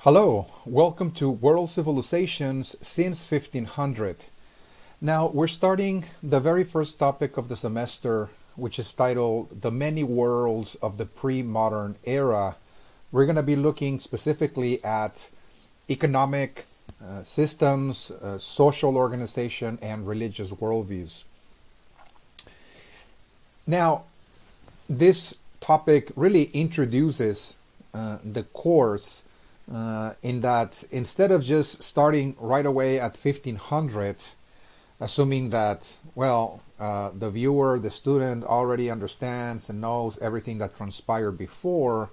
Hello, welcome to World Civilizations Since 1500. Now, we're starting the very first topic of the semester, which is titled The Many Worlds of the Pre-Modern Era. We're going to be looking specifically at economic systems, social organization, and religious worldviews. Now, this topic really introduces the course in that instead of just starting right away at 1500, assuming that, the viewer, the student already understands and knows everything that transpired before,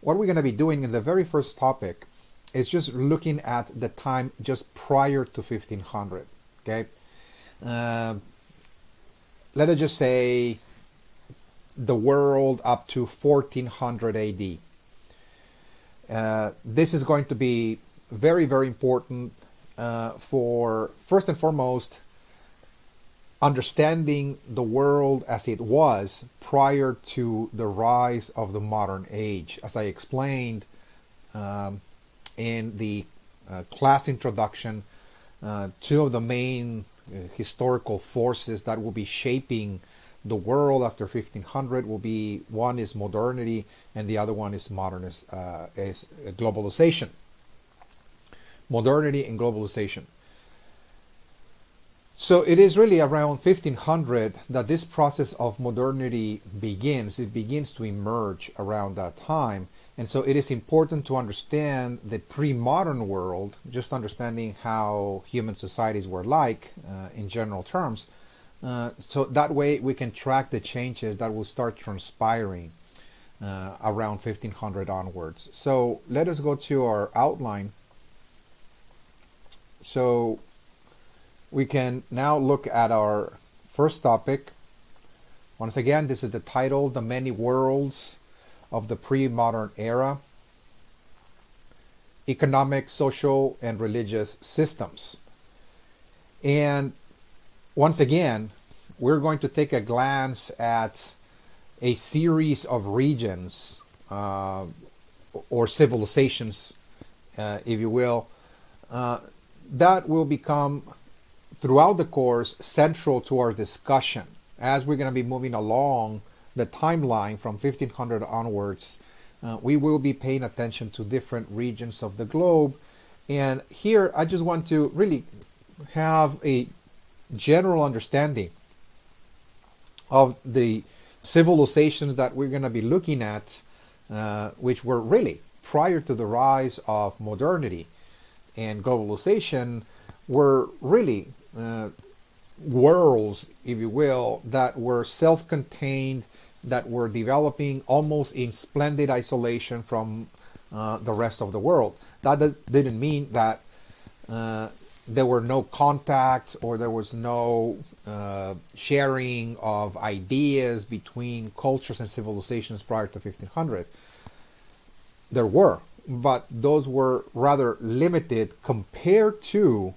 what we're going to be doing in the very first topic is just looking at the time just prior to 1500. Okay? Let us just say the world up to 1400 AD. This is going to be very, very important for, first and foremost, understanding the world as it was prior to the rise of the modern age. As I explained in the class introduction, two of the main historical forces that will be shaping the world after 1500 will be, one is modernity and the other one is is globalization. Modernity and globalization. So it is really around 1500 that this process of modernity begins. It begins to emerge around that time. And so it is important to understand the pre-modern world, just understanding how human societies were like in general terms. So that way we can track the changes that will start transpiring around 1500 onwards. So let us go to our outline. So we can now look at our first topic. Once again, this is the title, The Many Worlds of the Pre-Modern Era: Economic, Social, and Religious Systems. And once again, we're going to take a glance at a series of regions or civilizations, if you will, that will become, throughout the course, central to our discussion. As we're going to be moving along the timeline from 1500 onwards, we will be paying attention to different regions of the globe. And here, I just want to really have a general understanding of the civilizations that we're going to be looking at, which were really prior to the rise of modernity and globalization, were really worlds, if you will, that were self-contained, that were developing almost in splendid isolation from the rest of the world. That didn't mean that there were no contact or there was no sharing of ideas between cultures and civilizations prior to 1500. There were, but those were rather limited compared to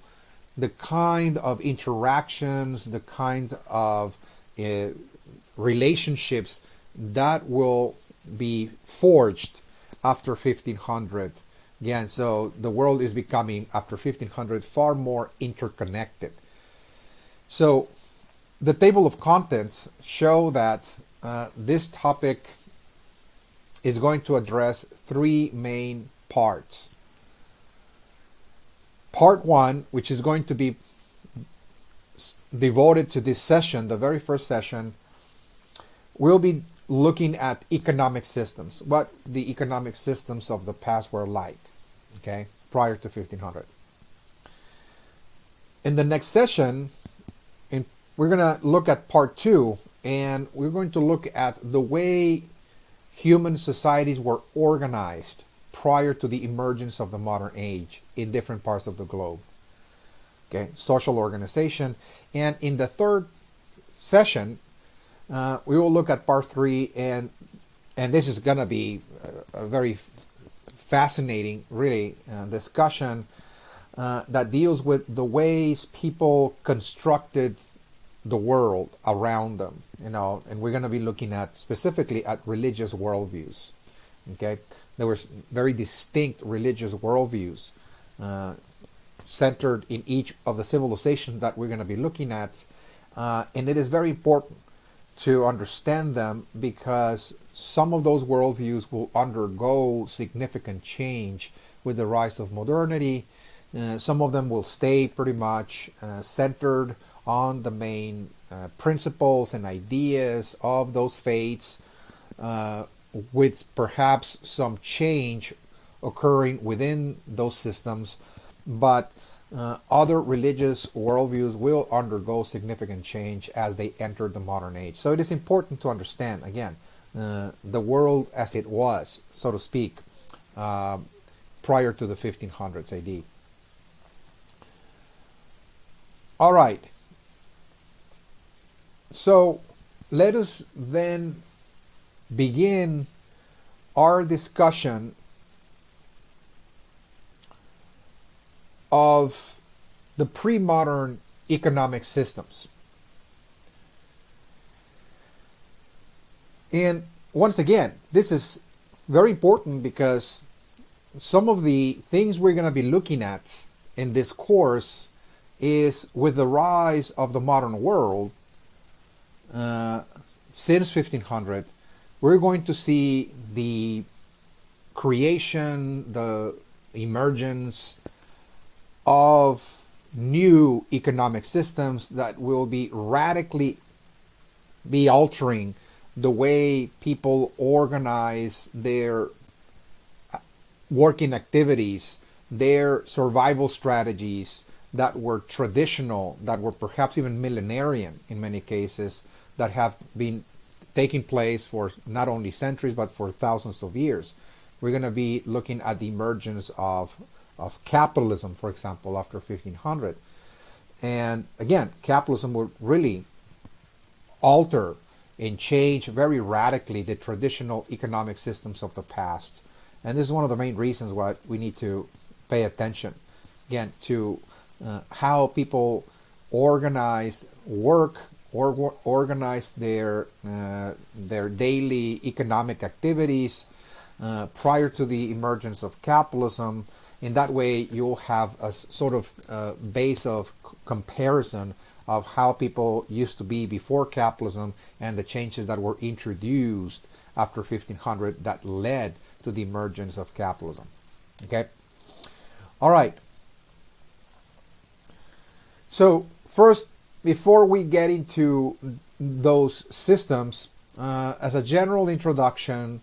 the kind of interactions, the kind of relationships that will be forged after 1500. Again, so the world is becoming, after 1500, far more interconnected. So the table of contents show that this topic is going to address three main parts. Part one, which is going to be devoted to this session, the very first session, will be looking at economic systems, what the economic systems of the past were like, okay, prior to 1500. In the next session, we're going to look at part two, and we're going to look at the way human societies were organized prior to the emergence of the modern age in different parts of the globe. Okay, social organization. And in the third session, we will look at part three, and this is going to be a very fascinating, really, discussion that deals with the ways people constructed the world around them, and we're going to be looking at specifically at religious worldviews. Okay, There were very distinct religious worldviews centered in each of the civilizations that we're going to be looking at. And it is very important to understand them because some of those worldviews will undergo significant change with the rise of modernity. Some of them will stay pretty much centered on the main principles and ideas of those faiths, with perhaps some change occurring within those systems, but other religious worldviews will undergo significant change as they enter the modern age. So it is important to understand, again, the world as it was, so to speak, prior to the 1500s AD. All right. So let us then begin our discussion of the pre-modern economic systems. And once again, this is very important because some of the things we're going to be looking at in this course is with the rise of the modern world since 1500, we're going to see the creation, the emergence of new economic systems that will be radically be altering the way people organize their working activities, their survival strategies that were traditional, that were perhaps even millenarian in many cases, that have been taking place for not only centuries but for thousands of years. We're going to be looking at the emergence of capitalism, for example, after 1500. And again, capitalism will really alter and change very radically the traditional economic systems of the past. And this is one of the main reasons why we need to pay attention, again, to how people organize work, or organize their daily economic activities prior to the emergence of capitalism. In that way, you'll have a sort of base of comparison of how people used to be before capitalism and the changes that were introduced after 1500 that led to the emergence of capitalism. Okay? All right. So first, before we get into those systems, as a general introduction,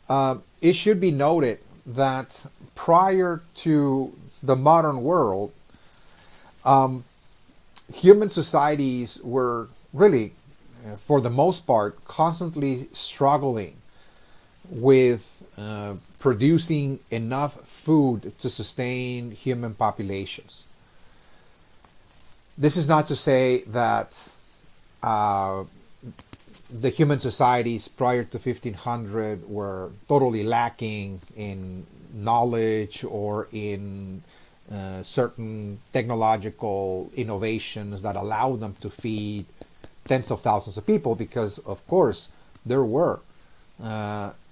it should be noted that prior to the modern world, human societies were really, for the most part, constantly struggling with producing enough food to sustain human populations. This is not to say that the human societies prior to 1500 were totally lacking in knowledge or in certain technological innovations that allowed them to feed tens of thousands of people, because of course there were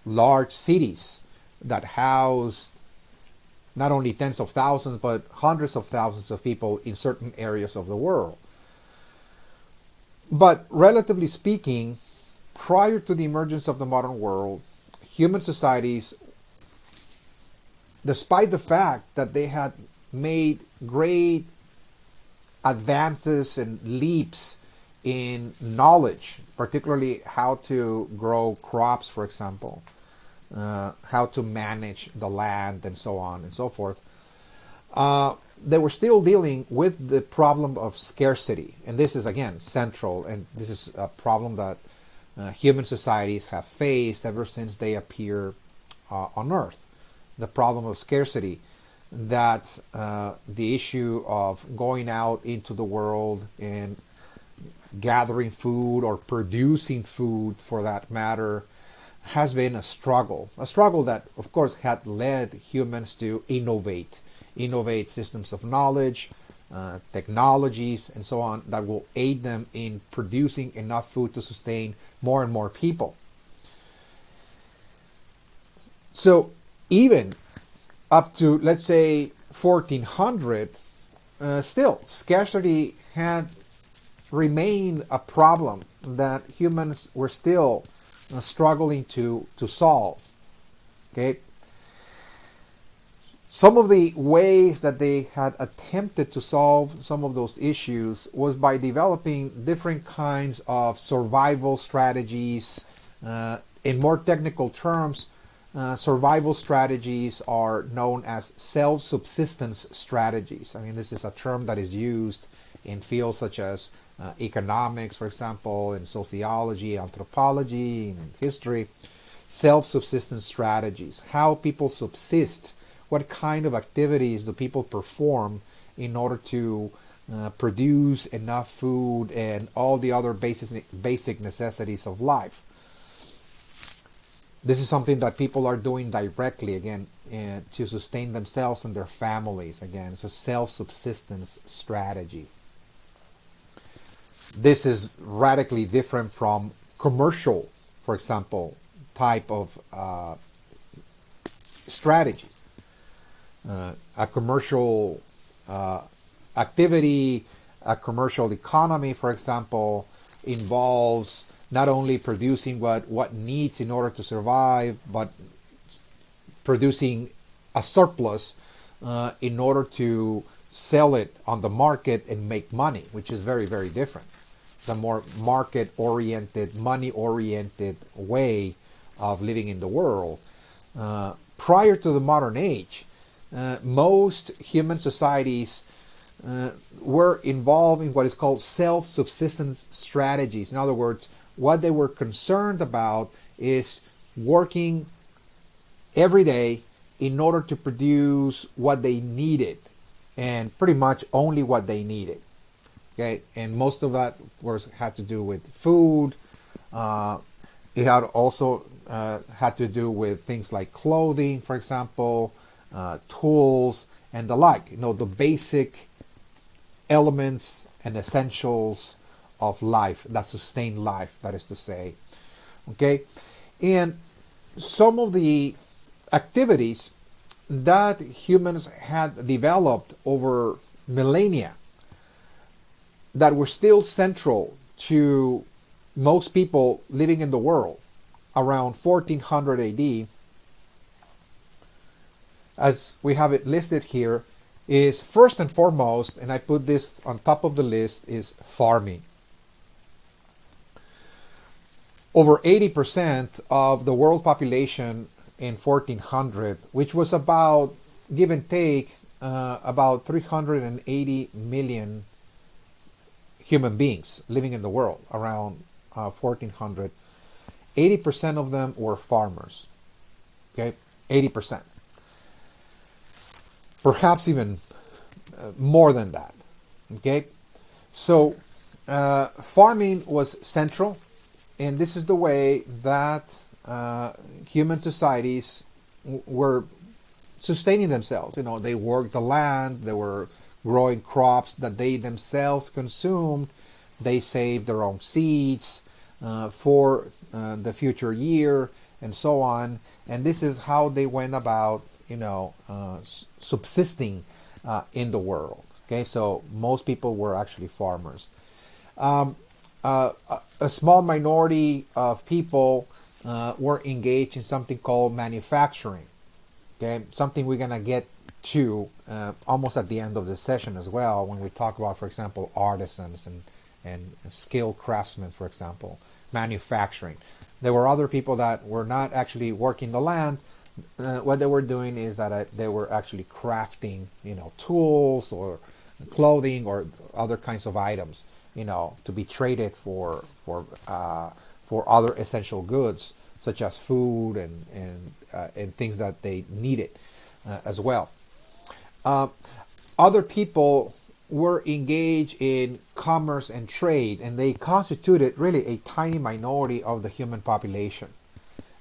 large cities that housed not only tens of thousands but hundreds of thousands of people in certain areas of the world. But relatively speaking, prior to the emergence of the modern world, human societies, despite the fact that they had made great advances and leaps in knowledge, particularly how to grow crops, for example, how to manage the land and so on and so forth, they were still dealing with the problem of scarcity. And this is, again, central, and this is a problem that human societies have faced ever since they appear on Earth. The problem of scarcity, that the issue of going out into the world and gathering food or producing food, for that matter, has been a struggle that, of course, had led humans to innovate systems of knowledge, technologies, and so on, that will aid them in producing enough food to sustain more and more people. So even up to, let's say, 1400, still scarcity had remained a problem that humans were still struggling to solve. Okay. Some of the ways that they had attempted to solve some of those issues was by developing different kinds of survival strategies. In more technical terms, survival strategies are known as self-subsistence strategies. I mean, this is a term that is used in fields such as economics, for example, in sociology, anthropology, and history. Self-subsistence strategies, how people subsist. What kind of activities do people perform in order to produce enough food and all the other basic necessities of life? This is something that people are doing directly, again, to sustain themselves and their families. Again, it's a self-subsistence strategy. This is radically different from commercial, for example, type of strategy. A commercial activity, a commercial economy, for example, involves not only producing what needs in order to survive, but producing a surplus in order to sell it on the market and make money, which is very, very different. The more market-oriented, money-oriented way of living in the world. Prior to the modern age, most human societies were involved in what is called self-subsistence strategies. In other words, what they were concerned about is working every day in order to produce what they needed, and pretty much only what they needed. Okay, and most of that had to do with food. It had also had to do with things like clothing, for example, tools, and the like. The basic elements and essentials of life that sustain life, that is to say. Okay, and some of the activities that humans had developed over millennia that were still central to most people living in the world around 1400 AD, as we have it listed here, is first and foremost, and I put this on top of the list, is farming. Over 80% of the world population in 1400, which was about, give and take, about 380 million human beings living in the world around 1400, 80% of them were farmers. Okay, 80%. Perhaps even more than that. Okay, so farming was central, and this is the way that human societies were sustaining themselves. They worked the land, they were growing crops that they themselves consumed, they saved their own seeds for the future year, and so on. And this is how they went about, subsisting in the world. Okay, so most people were actually farmers. A small minority of people were engaged in something called manufacturing. Okay, something we're gonna get to almost at the end of the session as well, when we talk about, for example, artisans and skilled craftsmen, for example, manufacturing. There were other people that were not actually working the land. What they were doing is that they were actually crafting, tools or clothing or other kinds of items, to be traded for other essential goods such as food and things that they needed as well. Other people were engaged in commerce and trade, and they constituted really a tiny minority of the human population.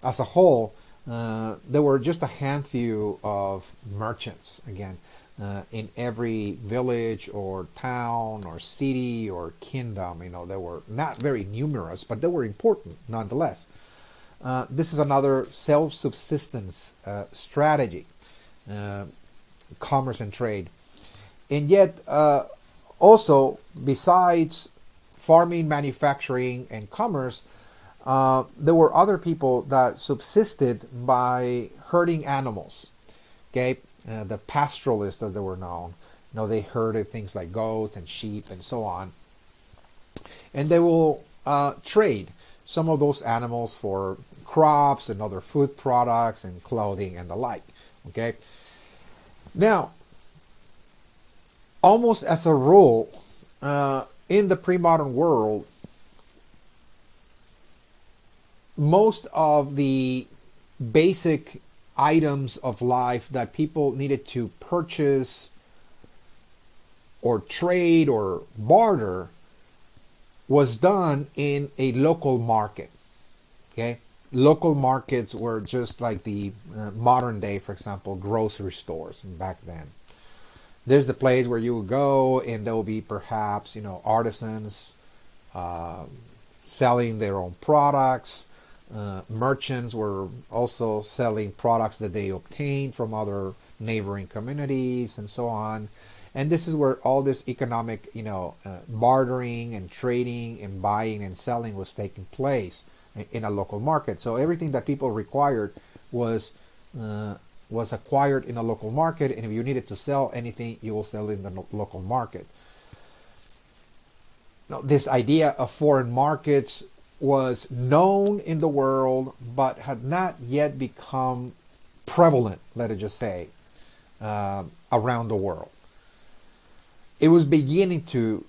As a whole, there were just a handful of merchants, again, in every village or town or city or kingdom. They were not very numerous, but they were important nonetheless. This is another self-subsistence strategy, commerce and trade. And yet, also, besides farming, manufacturing, and commerce, there were other people that subsisted by herding animals. Okay, the pastoralists, as they were known, they herded things like goats and sheep and so on, and they will trade some of those animals for crops and other food products and clothing and the like. Okay, now, almost as a rule, in the pre-modern world, most of the basic items of life that people needed to purchase or trade or barter was done in a local market. Okay, local markets were just like the modern day, for example, grocery stores back then. There's the place where you would go, and there will be perhaps artisans selling their own products. Merchants were also selling products that they obtained from other neighboring communities and so on. And this is where all this economic, bartering and trading and buying and selling was taking place in a local market. So everything that people required was acquired in a local market, and if you needed to sell anything, you will sell in the local market. Now, this idea of foreign markets was known in the world, but had not yet become prevalent, let us just say, around the world. It was beginning to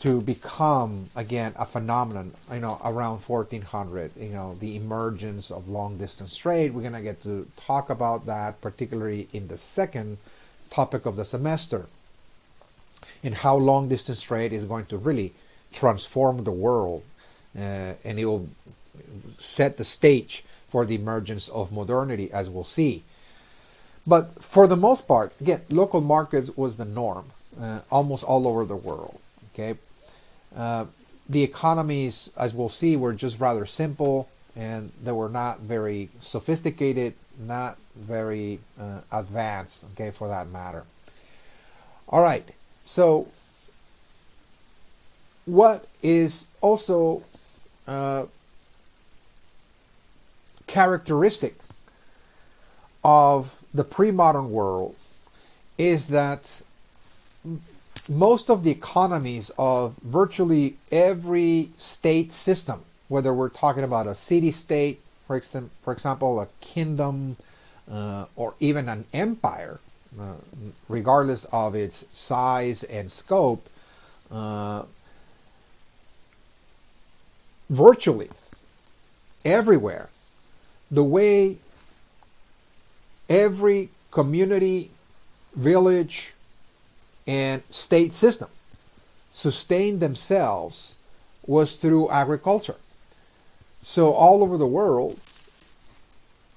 become again a phenomenon, around 1400. The emergence of long distance trade. We're gonna get to talk about that, particularly in the second topic of the semester, and how long distance trade is going to really transform the world, and it will set the stage for the emergence of modernity, as we'll see. But for the most part, again, local markets was the norm, almost all over the world. Okay, the economies, as we'll see, were just rather simple, and they were not very sophisticated, not very advanced. Okay, for that matter. All right, so what is also characteristic of the pre-modern world is that most of the economies of virtually every state system, whether we're talking about a city-state, for example, a kingdom, or even an empire, regardless of its size and scope, virtually everywhere, the way every community, village, and state system sustained themselves was through agriculture. So all over the world,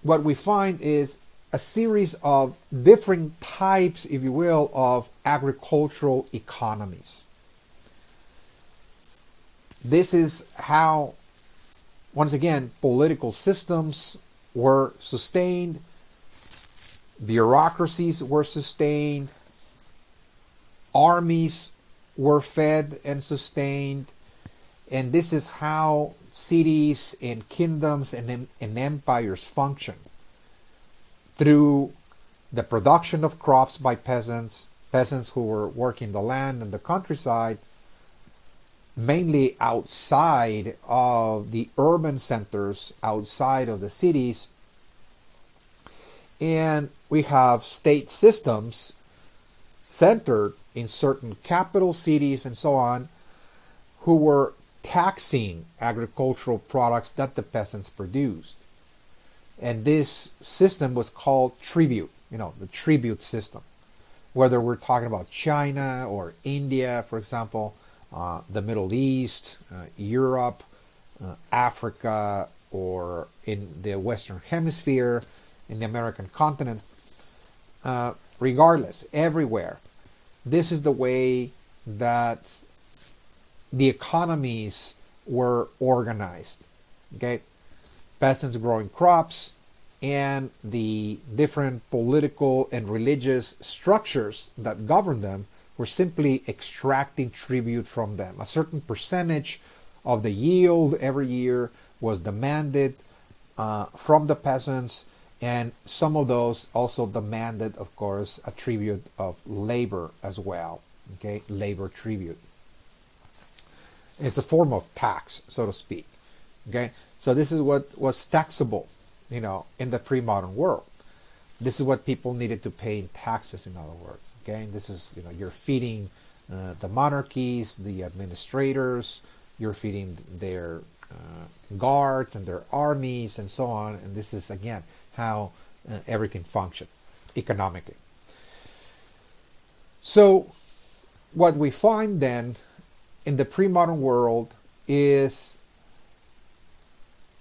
what we find is a series of different types, if you will, of agricultural economies. This is how, once again, political systems were sustained, bureaucracies were sustained, armies were fed and sustained, and this is how cities and kingdoms and empires function, through the production of crops by peasants who were working the land and the countryside, mainly outside of the urban centers, outside of the cities. And we have state systems centered in certain capital cities and so on, who were taxing agricultural products that the peasants produced. And this system was called tribute, the tribute system. Whether we're talking about China or India, for example, the Middle East, Europe, Africa, or in the Western Hemisphere, in the American continent, regardless, everywhere, this is the way that the economies were organized. Okay, peasants growing crops, and the different political and religious structures that govern them were simply extracting tribute from them. A certain percentage of the yield every year was demanded from the peasants, and some of those also demanded, of course, a tribute of labor as well. Okay, labor tribute. It's a form of tax, so to speak. Okay, so this is what was taxable, in the pre-modern world. This is what people needed to pay in taxes, in other words. Okay, this is, you're feeding the monarchies, the administrators, you're feeding their guards and their armies and so on. And this is, again, how everything functioned economically. So what we find then in the pre-modern world is,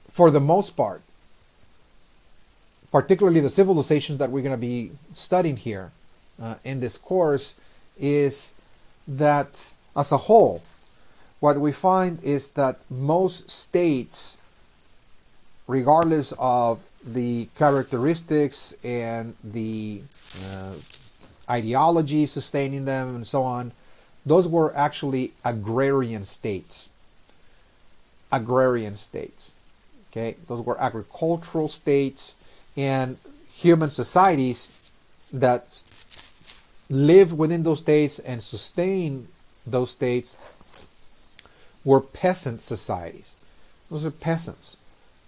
for the most part, particularly the civilizations that we're going to be studying here in this course, is that as a whole, what we find is that most states, regardless of the characteristics and the ideology sustaining them and so on, those were actually agrarian states. Agrarian states. Okay, those were agricultural states, and human societies that live within those states and sustain those states were peasant societies. Those are peasants.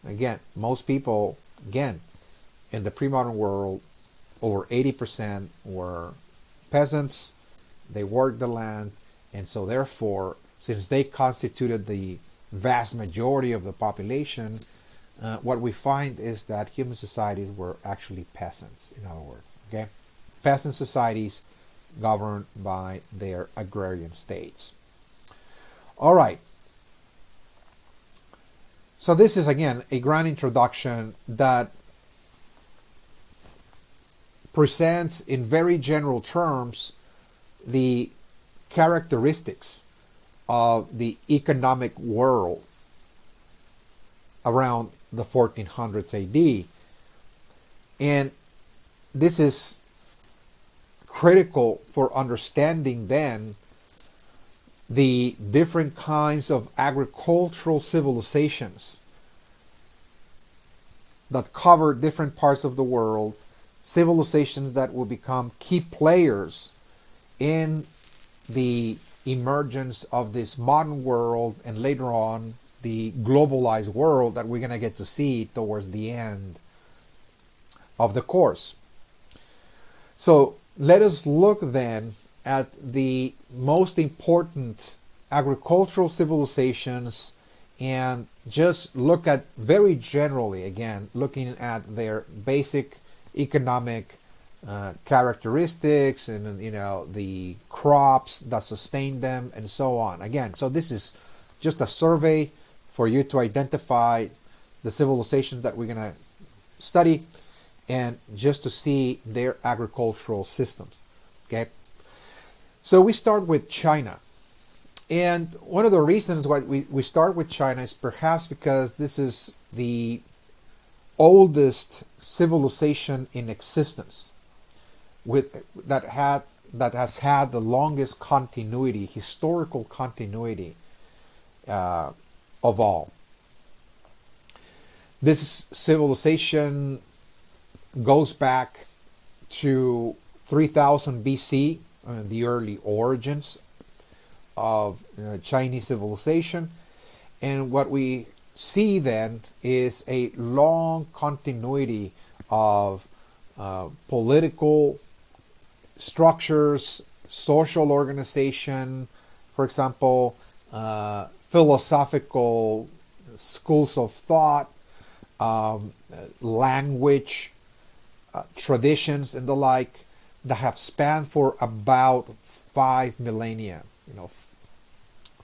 Again, most people, in the pre-modern world, over 80% were peasants. They worked the land, and so therefore, since they constituted the vast majority of the population, what we find is that human societies were actually peasants, in other words. Okay, peasant societies governed by their agrarian states. All right. So this is, again, a grand introduction that presents in very general terms the characteristics of the economic world around the 1400s AD. And this is critical for understanding then the different kinds of agricultural civilizations that cover different parts of the world, civilizations that will become key players in the emergence of this modern world, and later on the globalized world that we're going to get to see towards the end of the course. So let us look then at the most important agricultural civilizations and just look at, very generally, again, looking at their basic economic characteristics and the crops that sustain them and so on. Again, so this is just a survey for you to identify the civilizations that we're going to study and just to see their agricultural systems. Okay, so we start with China. And one of the reasons why we start with China is perhaps because this is the oldest civilization in existence, that has had the longest continuity, historical continuity of all. This civilization goes back to 3000 BC, the early origins of Chinese civilization. And what we see then is a long continuity of political structures, social organization, for example, philosophical schools of thought, language, traditions, and the like, that have spanned for about 5 millennia,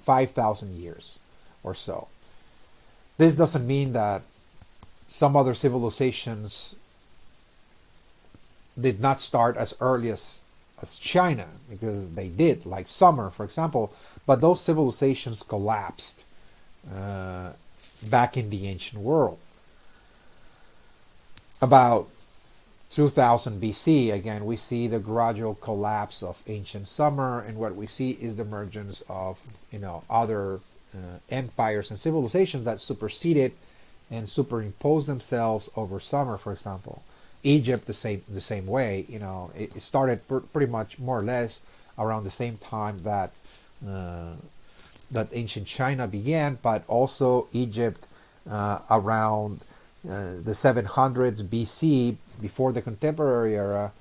5,000 years or so. This doesn't mean that some other civilizations did not start as early as China, because they did, like Sumer, for example, but those civilizations collapsed back in the ancient world. about 2000 BC, again, we see the gradual collapse of ancient Sumer, and what we see is the emergence of other empires and civilizations that superseded and superimposed themselves over Sumer. For example, Egypt the same way. It started pretty much more or less around the same time that ancient China began, but also Egypt around the 700s BC, before the contemporary era,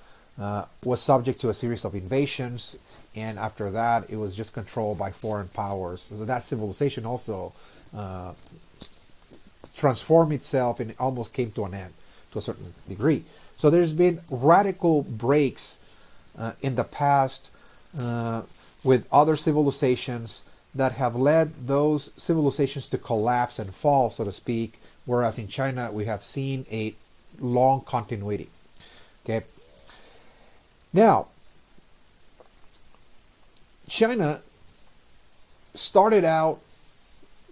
was subject to a series of invasions, and after that it was just controlled by foreign powers. So that civilization also transformed itself and it almost came to an end to a certain degree. So there's been radical breaks in the past with other civilizations that have led those civilizations to collapse and fall, so to speak, whereas in China we have seen a long continuity. Okay. Now, China started out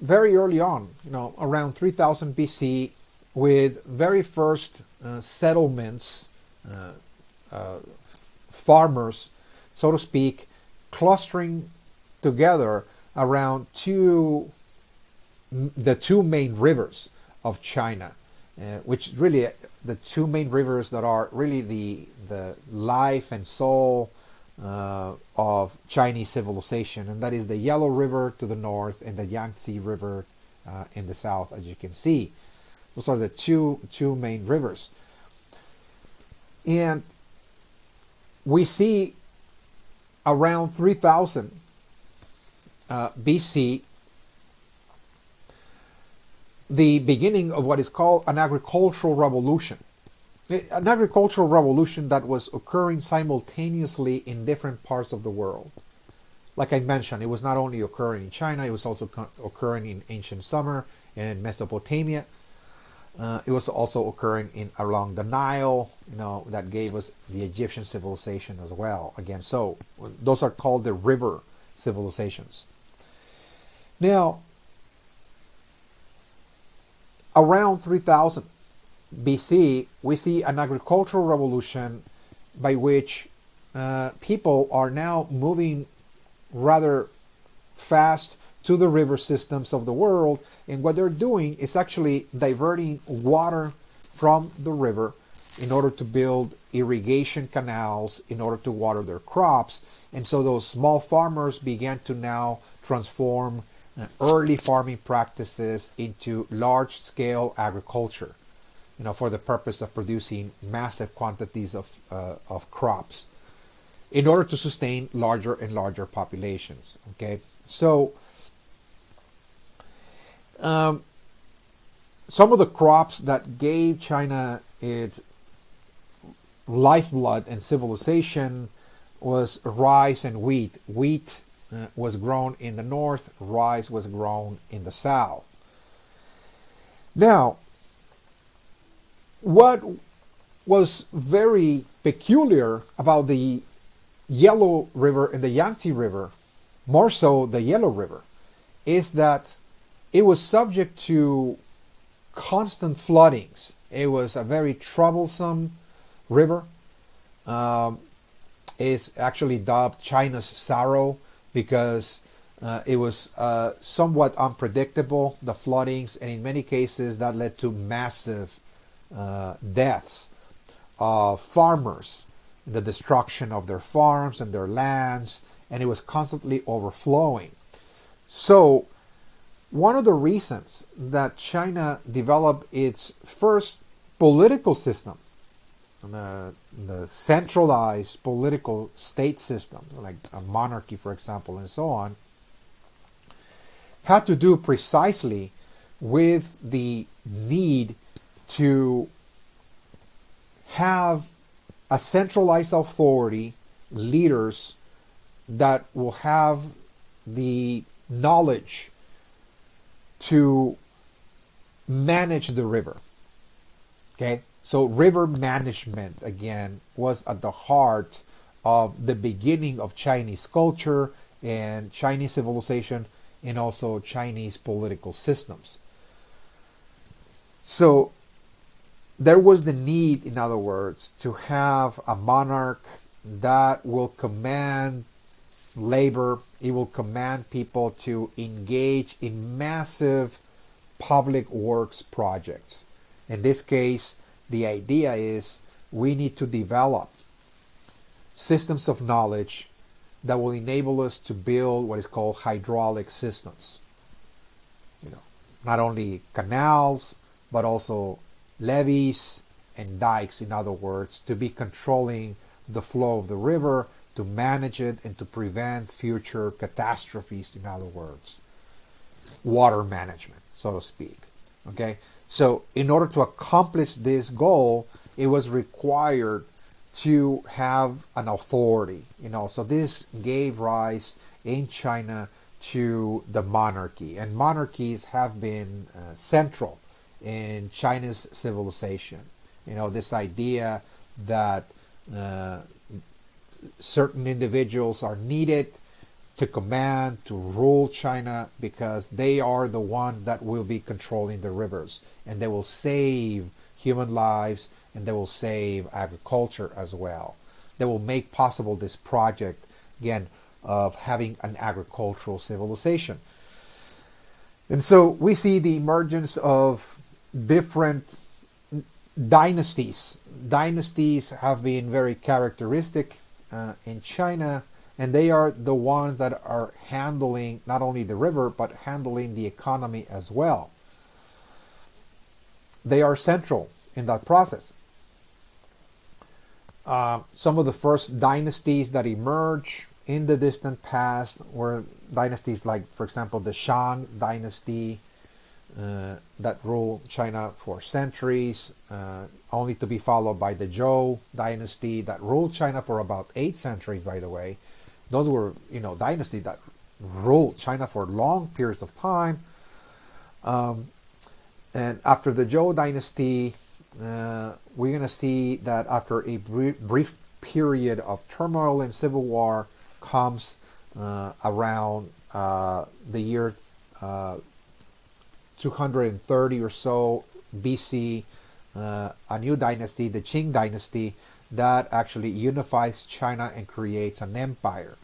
very early on, around 3000 BC, with very first settlements, farmers, so to speak, clustering together around the two main rivers of China, which really the two main rivers that are really the life and soul of Chinese civilization, and that is the Yellow River to the north and the Yangtze River in the south, as you can see. Those are the two main rivers. And we see around 3000 BC the beginning of what is called an agricultural revolution. An agricultural revolution that was occurring simultaneously in different parts of the world. Like I mentioned, it was not only occurring in China, it was also occurring in ancient Sumer and Mesopotamia. It was also occurring along the Nile, that gave us the Egyptian civilization as well. Again, so those are called the river civilizations. Now, around 3000 BC, we see an agricultural revolution by which people are now moving rather fast to the river systems of the world, and what they're doing is actually diverting water from the river in order to build irrigation canals in order to water their crops. And so those small farmers began to now transform early farming practices into large-scale agriculture, for the purpose of producing massive quantities of crops in order to sustain larger and larger populations. Okay, so some of the crops that gave China its lifeblood and civilization was rice and wheat. Wheat was grown in the north, rice was grown in the south. Now, what was very peculiar about the Yellow River and the Yangtze River, more so the Yellow River, is that it was subject to constant floodings. It was a very troublesome river. It's actually dubbed China's sorrow because it was somewhat unpredictable, the floodings, and in many cases that led to massive deaths of farmers, the destruction of their farms and their lands, and it was constantly overflowing. So one of the reasons that China developed its first political system, the centralized political state systems, like a monarchy, for example, and so on, had to do precisely with the need to have a centralized authority, leaders that will have the knowledge to manage the river. Okay, so river management, again, was at the heart of the beginning of Chinese culture and Chinese civilization, and also Chinese political systems. So there was the need, in other words, to have a monarch that will command labor. It will command people to engage in massive public works projects. In this case, the idea is we need to develop systems of knowledge that will enable us to build what is called hydraulic systems. Not only canals, but also levees and dikes, in other words, to be controlling the flow of the river, to manage it, and to prevent future catastrophes, in other words. Water management, so to speak. Okay? So in order to accomplish this goal, it was required to have an authority. So this gave rise in China to the monarchy. And monarchies have been central in China's civilization. This idea that certain individuals are needed to command, to rule China, because they are the ones that will be controlling the rivers, and they will save human lives, and they will save agriculture as well. They will make possible this project, again, of having an agricultural civilization. And so we see the emergence of different dynasties. Dynasties have been very characteristic in China, and they are the ones that are handling not only the river, but handling the economy as well. They are central in that process. Some of the first dynasties that emerge in the distant past were dynasties like, for example, the Shang dynasty that ruled China for centuries, only to be followed by the Zhou dynasty that ruled China for about 8 centuries, by the way. Those were, dynasties that ruled China for long periods of time. And after the Zhou dynasty, we're going to see that after a brief period of turmoil and civil war comes around the year 230 or so BC, a new dynasty, the Qing dynasty, that actually unifies China and creates an empire.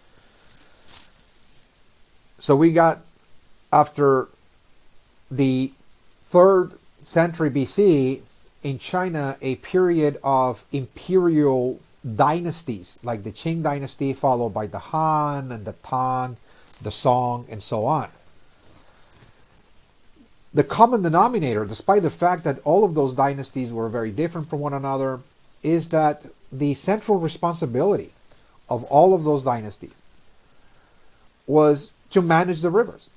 So we got, after the 3rd century BC, in China, a period of imperial dynasties, like the Qing dynasty, followed by the Han and the Tang, the Song, and so on. The common denominator, despite the fact that all of those dynasties were very different from one another, is that the central responsibility of all of those dynasties was to manage the rivers.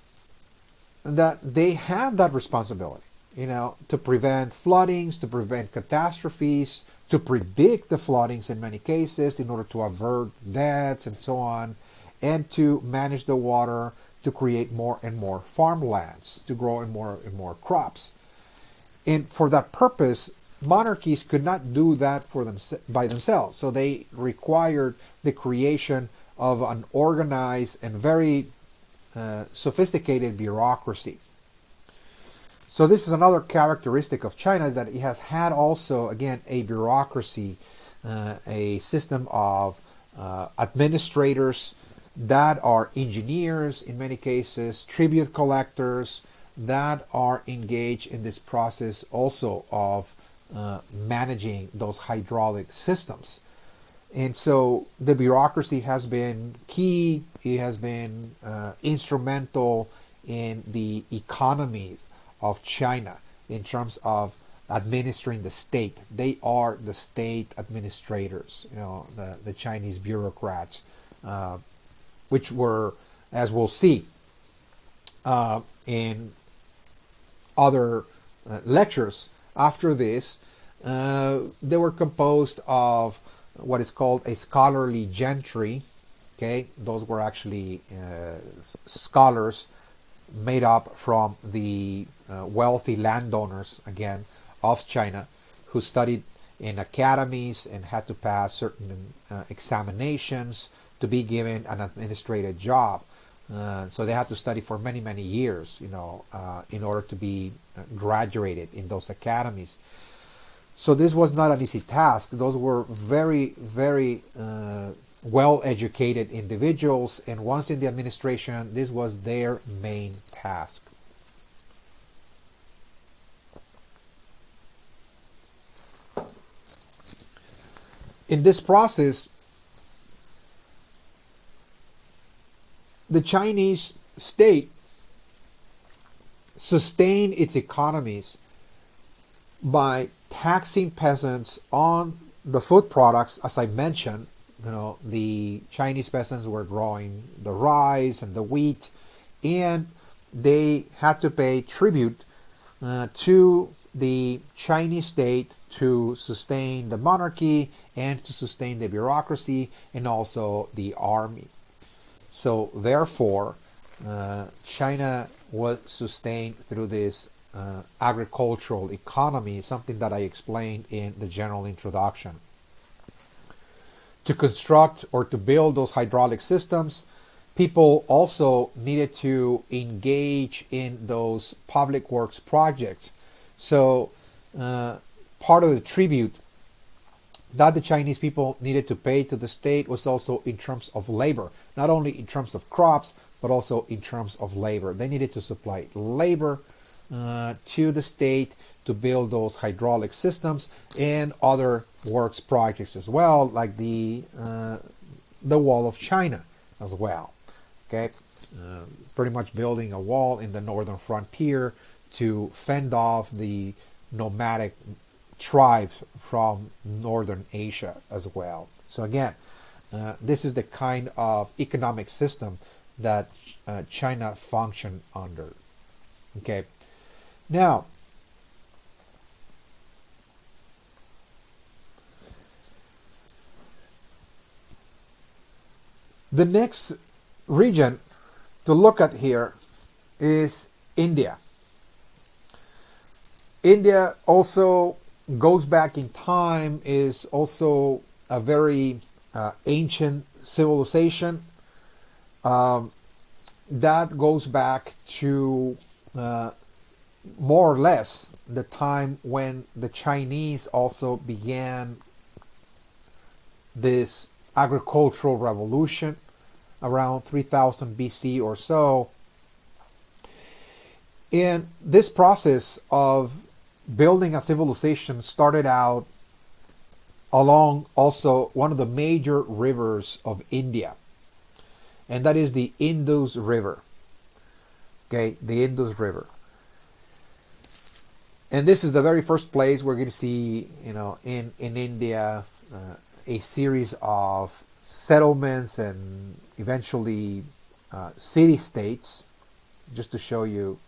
And that they had that responsibility, to prevent floodings, to prevent catastrophes, to predict the floodings in many cases in order to avert deaths and so on, and to manage the water, to create more and more farmlands, to grow more and more crops. And for that purpose, monarchies could not do that by themselves. So they required the creation of an organized and very sophisticated bureaucracy. So this is another characteristic of China, is that it has had also, again, a bureaucracy, a system of administrators that are engineers in many cases, tribute collectors that are engaged in this process also of managing those hydraulic systems. And so the bureaucracy has been key. It has been instrumental in the economy of China in terms of administering the state. They are the state administrators, the Chinese bureaucrats, which were, as we'll see in other lectures after this, they were composed of what is called a scholarly gentry. Okay, those were actually scholars made up from the wealthy landowners, again, of China, who studied in academies and had to pass certain examinations to be given an administrative job. So they had to study for many, many years, in order to be graduated in those academies. So this was not an easy task. Those were very, very well-educated individuals, and once in the administration, this was their main task. In this process, the Chinese state sustained its economies by taxing peasants on the food products. As I mentioned, the Chinese peasants were growing the rice and the wheat, and they had to pay tribute to the Chinese state to sustain the monarchy and to sustain the bureaucracy and also the army. So therefore, China was sustained through this agricultural economy, something that I explained in the general introduction. To construct or to build those hydraulic systems, people also needed to engage in those public works projects. So part of the tribute that the Chinese people needed to pay to the state was also in terms of labor, not only in terms of crops, but also in terms of labor. They needed to supply labor to the state to build those hydraulic systems and other works projects as well, like the Wall of China as well. Okay, pretty much building a wall in the northern frontier to fend off the nomadic tribes from northern Asia as well. So again, this is the kind of economic system that China functioned under. Okay, now the next region to look at here is India. India also goes back in time, is also a very ancient civilization that goes back to more or less the time when the Chinese also began this agricultural revolution around 3000 BC or so. And this process of building a civilization started out along also one of the major rivers of India, and that is the Indus River. Okay, the Indus River. And this is the very first place we're going to see, in India, a series of settlements and eventually city-states. Just to show you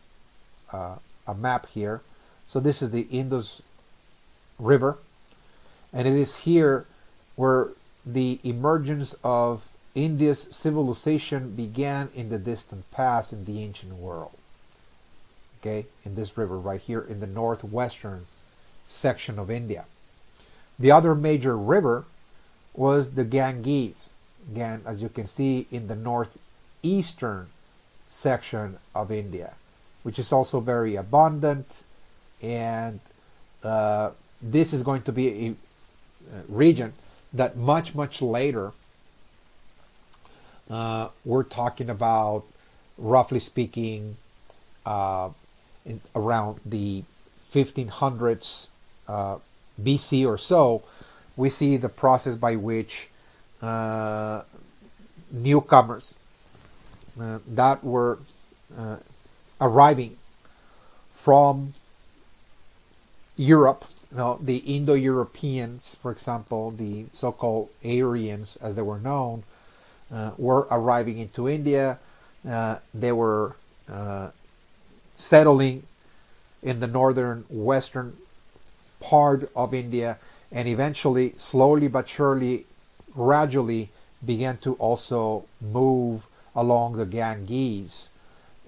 a map here. So this is the Indus River, and it is here where the emergence of India's civilization began in the distant past in the ancient world. Okay, in this river right here in the northwestern section of India. The other major river was the Ganges, again, as you can see, in the northeastern section of India, which is also very abundant. And this is going to be a region that much later, we're talking about, roughly speaking, around the 1500s BC or so, we see the process by which newcomers that were arriving from Europe, the Indo-Europeans, for example, the so-called Aryans, as they were known, were arriving into India. They were settling in the northern western part of India, and eventually, slowly but surely, gradually began to also move along the Ganges.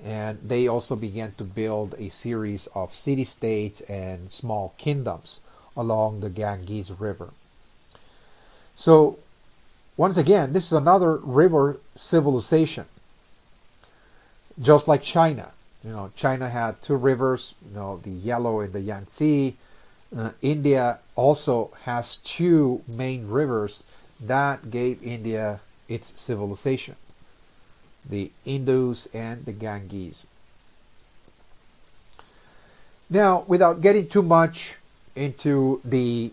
And they also began to build a series of city-states and small kingdoms along the Ganges River. So, once again, this is another river civilization. Just like China. China had two rivers, the Yellow and the Yangtze. India also has two main rivers that gave India its civilization, the Indus and the Ganges. Now, without getting too much into the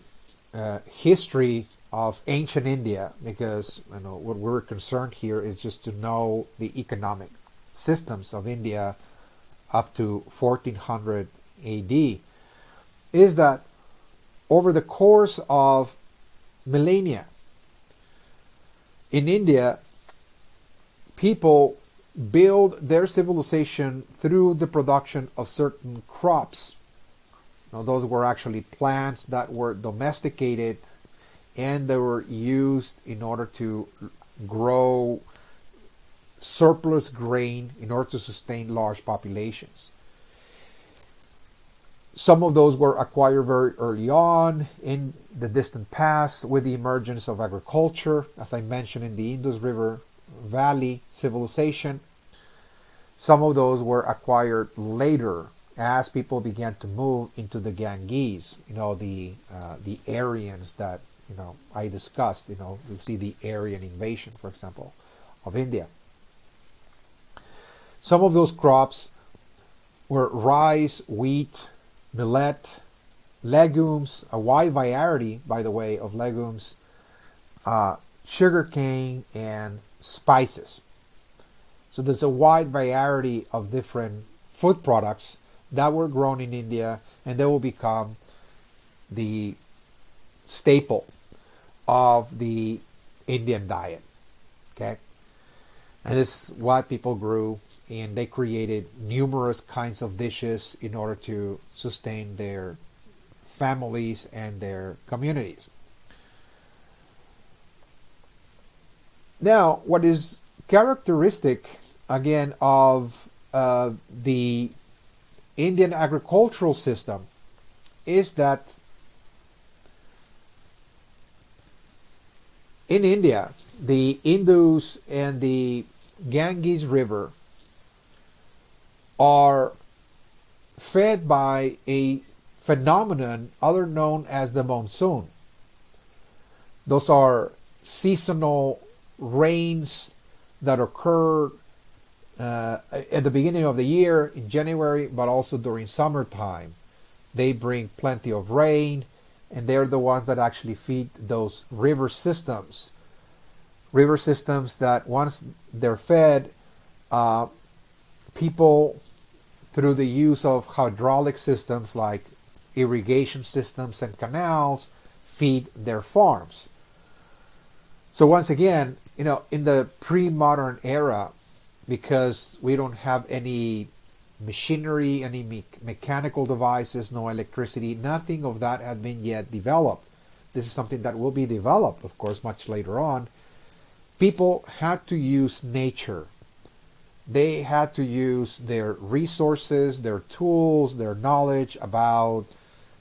history of ancient India, because what we're concerned here is just to know the economic systems of India up to 1400 AD, is that over the course of millennia in India, people build their civilization through the production of certain crops. Now, those were actually plants that were domesticated and they were used in order to grow surplus grain in order to sustain large populations. Some of those were acquired very early on in the distant past with the emergence of agriculture, as I mentioned in the Indus River Valley civilization. Some of those were acquired later as people began to move into the Ganges. The Aryans that I discussed. We see the Aryan invasion, for example, of India. Some of those crops were rice, wheat, millet, legumes, a wide variety, by the way, of legumes, sugarcane, and spices. So there's a wide variety of different food products that were grown in India, and they will become the staple of the Indian diet. Okay? And this is what people grew, and they created numerous kinds of dishes in order to sustain their families and their communities. Now, what is characteristic, again, of the Indian agricultural system is that in India, the Indus and the Ganges River are fed by a phenomenon other known as the monsoon. Those are seasonal rains that occur at the beginning of the year in January, but also during summertime. They bring plenty of rain, and they're the ones that actually feed those river systems. River systems that once they're fed, people, through the use of hydraulic systems like irrigation systems and canals, feed their farms. So once again, in the pre-modern era, because we don't have any machinery, any mechanical devices, no electricity, nothing of that had been yet developed. This is something that will be developed, of course, much later on. People had to use nature. They had to use their resources, their tools, their knowledge about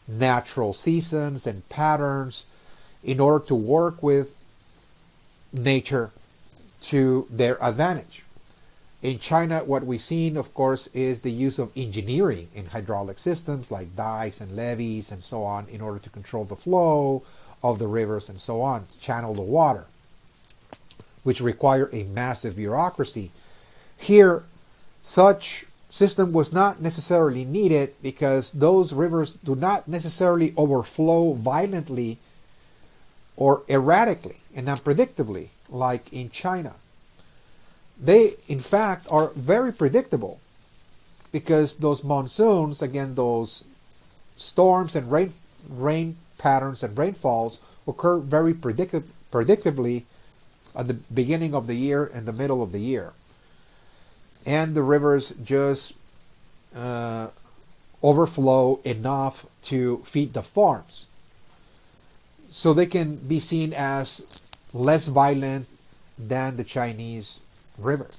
natural seasons and patterns in order to work with nature to their advantage. In China, what we've seen, of course, is the use of engineering in hydraulic systems like dikes and levees and so on in order to control the flow of the rivers and so on, channel the water, which require a massive bureaucracy. Here, such system was not necessarily needed because those rivers do not necessarily overflow violently or erratically and unpredictably like in China. They, in fact, are very predictable because those monsoons, again, those storms and rain patterns and rainfalls occur very predictably at the beginning of the year and the middle of the year. And the rivers just overflow enough to feed the farms. So they can be seen as less violent than the Chinese river.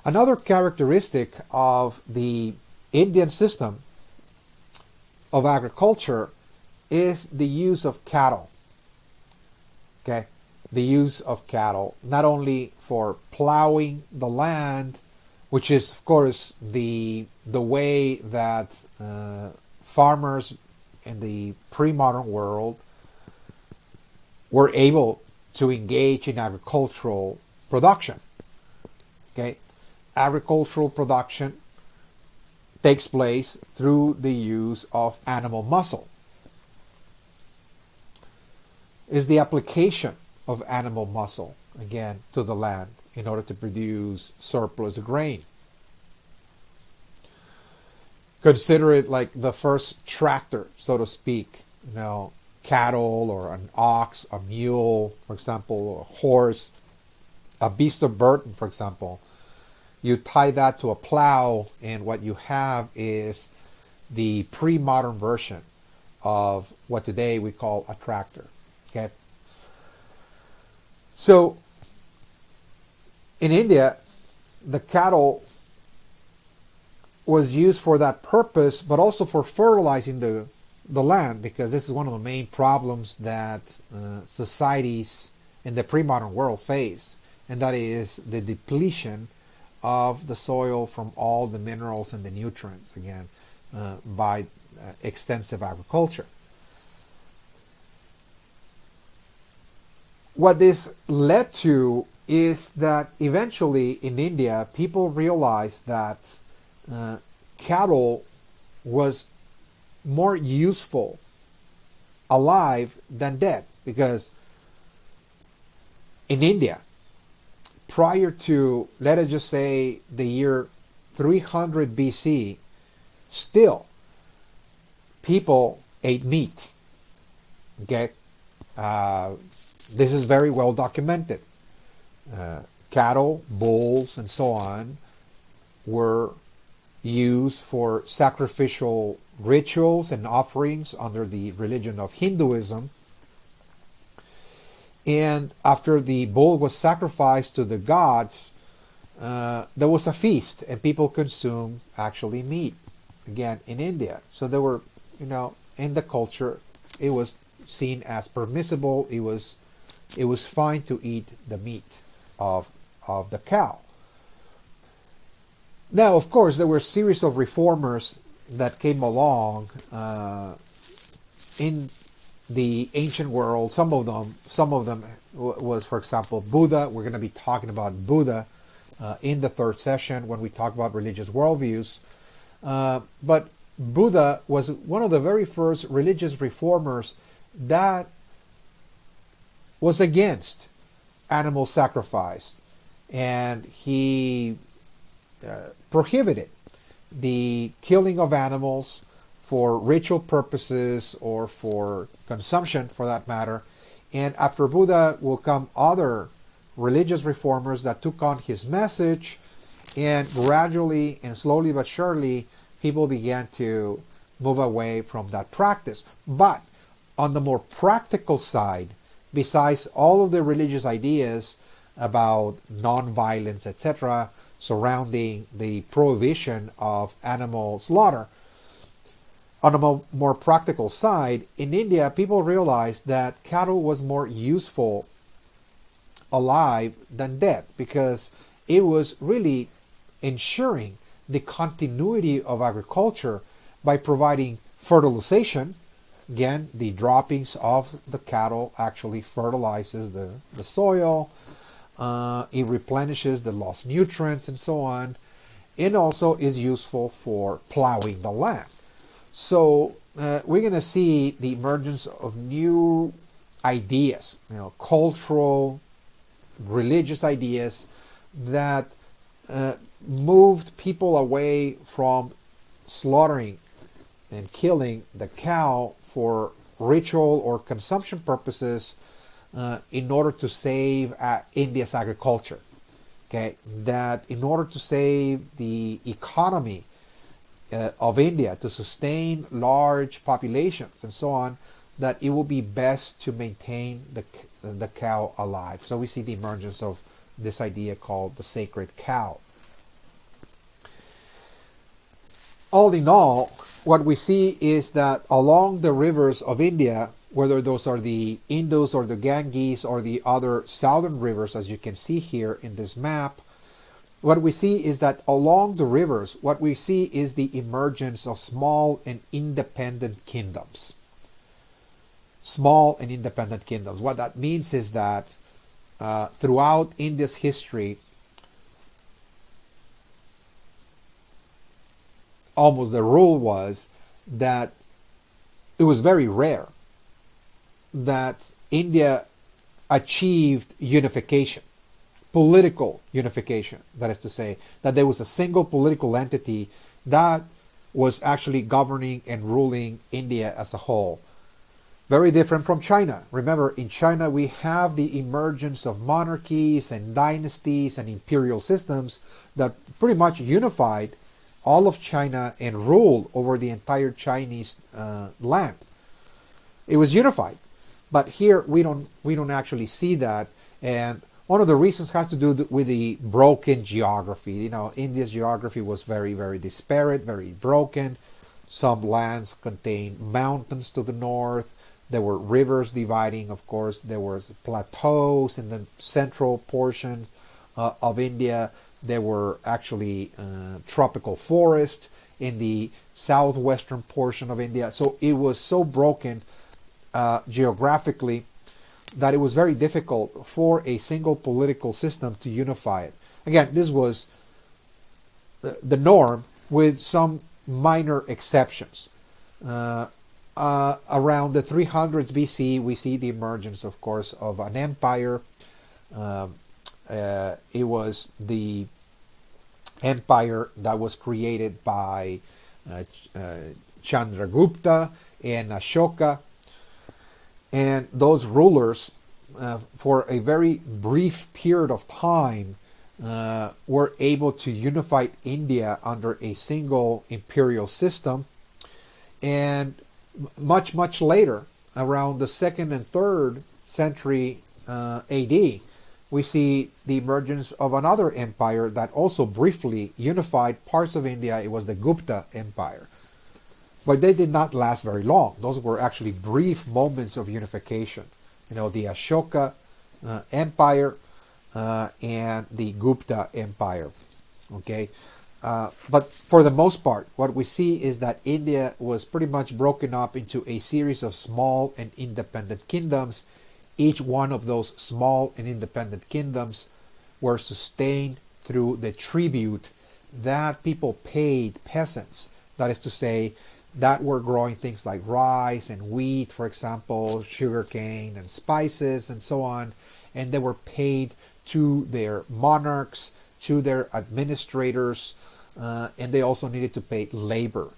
Another characteristic of the Indian system of agriculture is the use of cattle. Okay, the use of cattle, not only for plowing the land, which is of course the way that farmers in the pre-modern world were able to engage in agricultural production. Okay, agricultural production takes place through the use of animal muscle. Is the application of animal muscle, again, to the land in order to produce surplus grain. Consider it like the first tractor, so to speak, cattle or an ox, a mule, for example, a horse, a beast of burden, for example. You tie that to a plow, and what you have is the pre-modern version of what today we call a tractor. Okay. So in India, the cattle was used for that purpose, but also for fertilizing the land, because this is one of the main problems that societies in the pre-modern world face, and that is the depletion of the soil from all the minerals and the nutrients, again, by extensive agriculture. What this led to is that eventually in India, people realized that cattle was more useful alive than dead, because in India, prior to, let us just say, the year 300 BC, still people ate meat. Okay, this is very well documented. Cattle, bulls, and so on were used for sacrificial rituals and offerings under the religion of Hinduism. And after the bull was sacrificed to the gods, there was a feast, and people consumed actually meat, again, in India. So there were, in the culture, it was seen as permissible. It was fine to eat the meat of the cow. Now, of course, there were a series of reformers that came along in the ancient world. Some of them was, for example, Buddha. We're going to be talking about Buddha in the third session when we talk about religious worldviews. But Buddha was one of the very first religious reformers that was against animal sacrifice, and he prohibited the killing of animals for ritual purposes or for consumption, for that matter. And after Buddha will come other religious reformers that took on his message, and gradually and slowly but surely people began to move away from that practice. But on the more practical side, besides all of the religious ideas about non-violence, etc., surrounding the prohibition of animal slaughter, on a more practical side, in India, people realized that cattle was more useful alive than dead, because it was really ensuring the continuity of agriculture by providing fertilization. Again, the droppings of the cattle actually fertilizes the soil. It replenishes the lost nutrients and so on. It also is useful for plowing the land. So we're going to see the emergence of new ideas, cultural, religious ideas that moved people away from slaughtering and killing the cow for ritual or consumption purposes in order to save India's agriculture. Okay, that in order to save the economy of India, to sustain large populations and so on, that it will be best to maintain the cow alive. So we see the emergence of this idea called the sacred cow. All in all, what we see is that along the rivers of India, whether those are the Indus or the Ganges or the other southern rivers, as you can see here in this map, what we see is that along the rivers, what we see is the emergence of small and independent kingdoms. Small and independent kingdoms. What that means is that throughout India's history, almost the rule was that it was very rare that India achieved unification, political unification. That is to say, that there was a single political entity that was actually governing and ruling India as a whole. Very different from China. Remember, in China we have the emergence of monarchies and dynasties and imperial systems that pretty much unified all of China and ruled over the entire Chinese land. It was unified. But here we don't actually see that, and one of the reasons has to do with the broken geography. You know, India's geography was very, very disparate, very broken. Some lands contained mountains to the north. There were rivers dividing, of course. There were plateaus in the central portions of India. There were actually tropical forests in the southwestern portion of India. So it was so broken geographically that it was very difficult for a single political system to unify it. Again, this was the norm with some minor exceptions. Around the 300s BC, we see the emergence, of course, of an empire. It was the empire that was created by Chandragupta and Ashoka. And those rulers, for a very brief period of time, were able to unify India under a single imperial system. And much, much later, around the 2nd and 3rd century AD, we see the emergence of another empire that also briefly unified parts of India. It was the Gupta Empire. But they did not last very long. Those were actually brief moments of unification. You know, the Ashoka Empire and the Gupta Empire. Okay, but for the most part, what we see is that India was pretty much broken up into a series of small and independent kingdoms. Each one of those small and independent kingdoms were sustained through the tribute that people paid peasants. That is to say, that were growing things like rice and wheat, for example, sugarcane and spices and so on. And they were paid to their monarchs, to their administrators, and they also needed to pay labor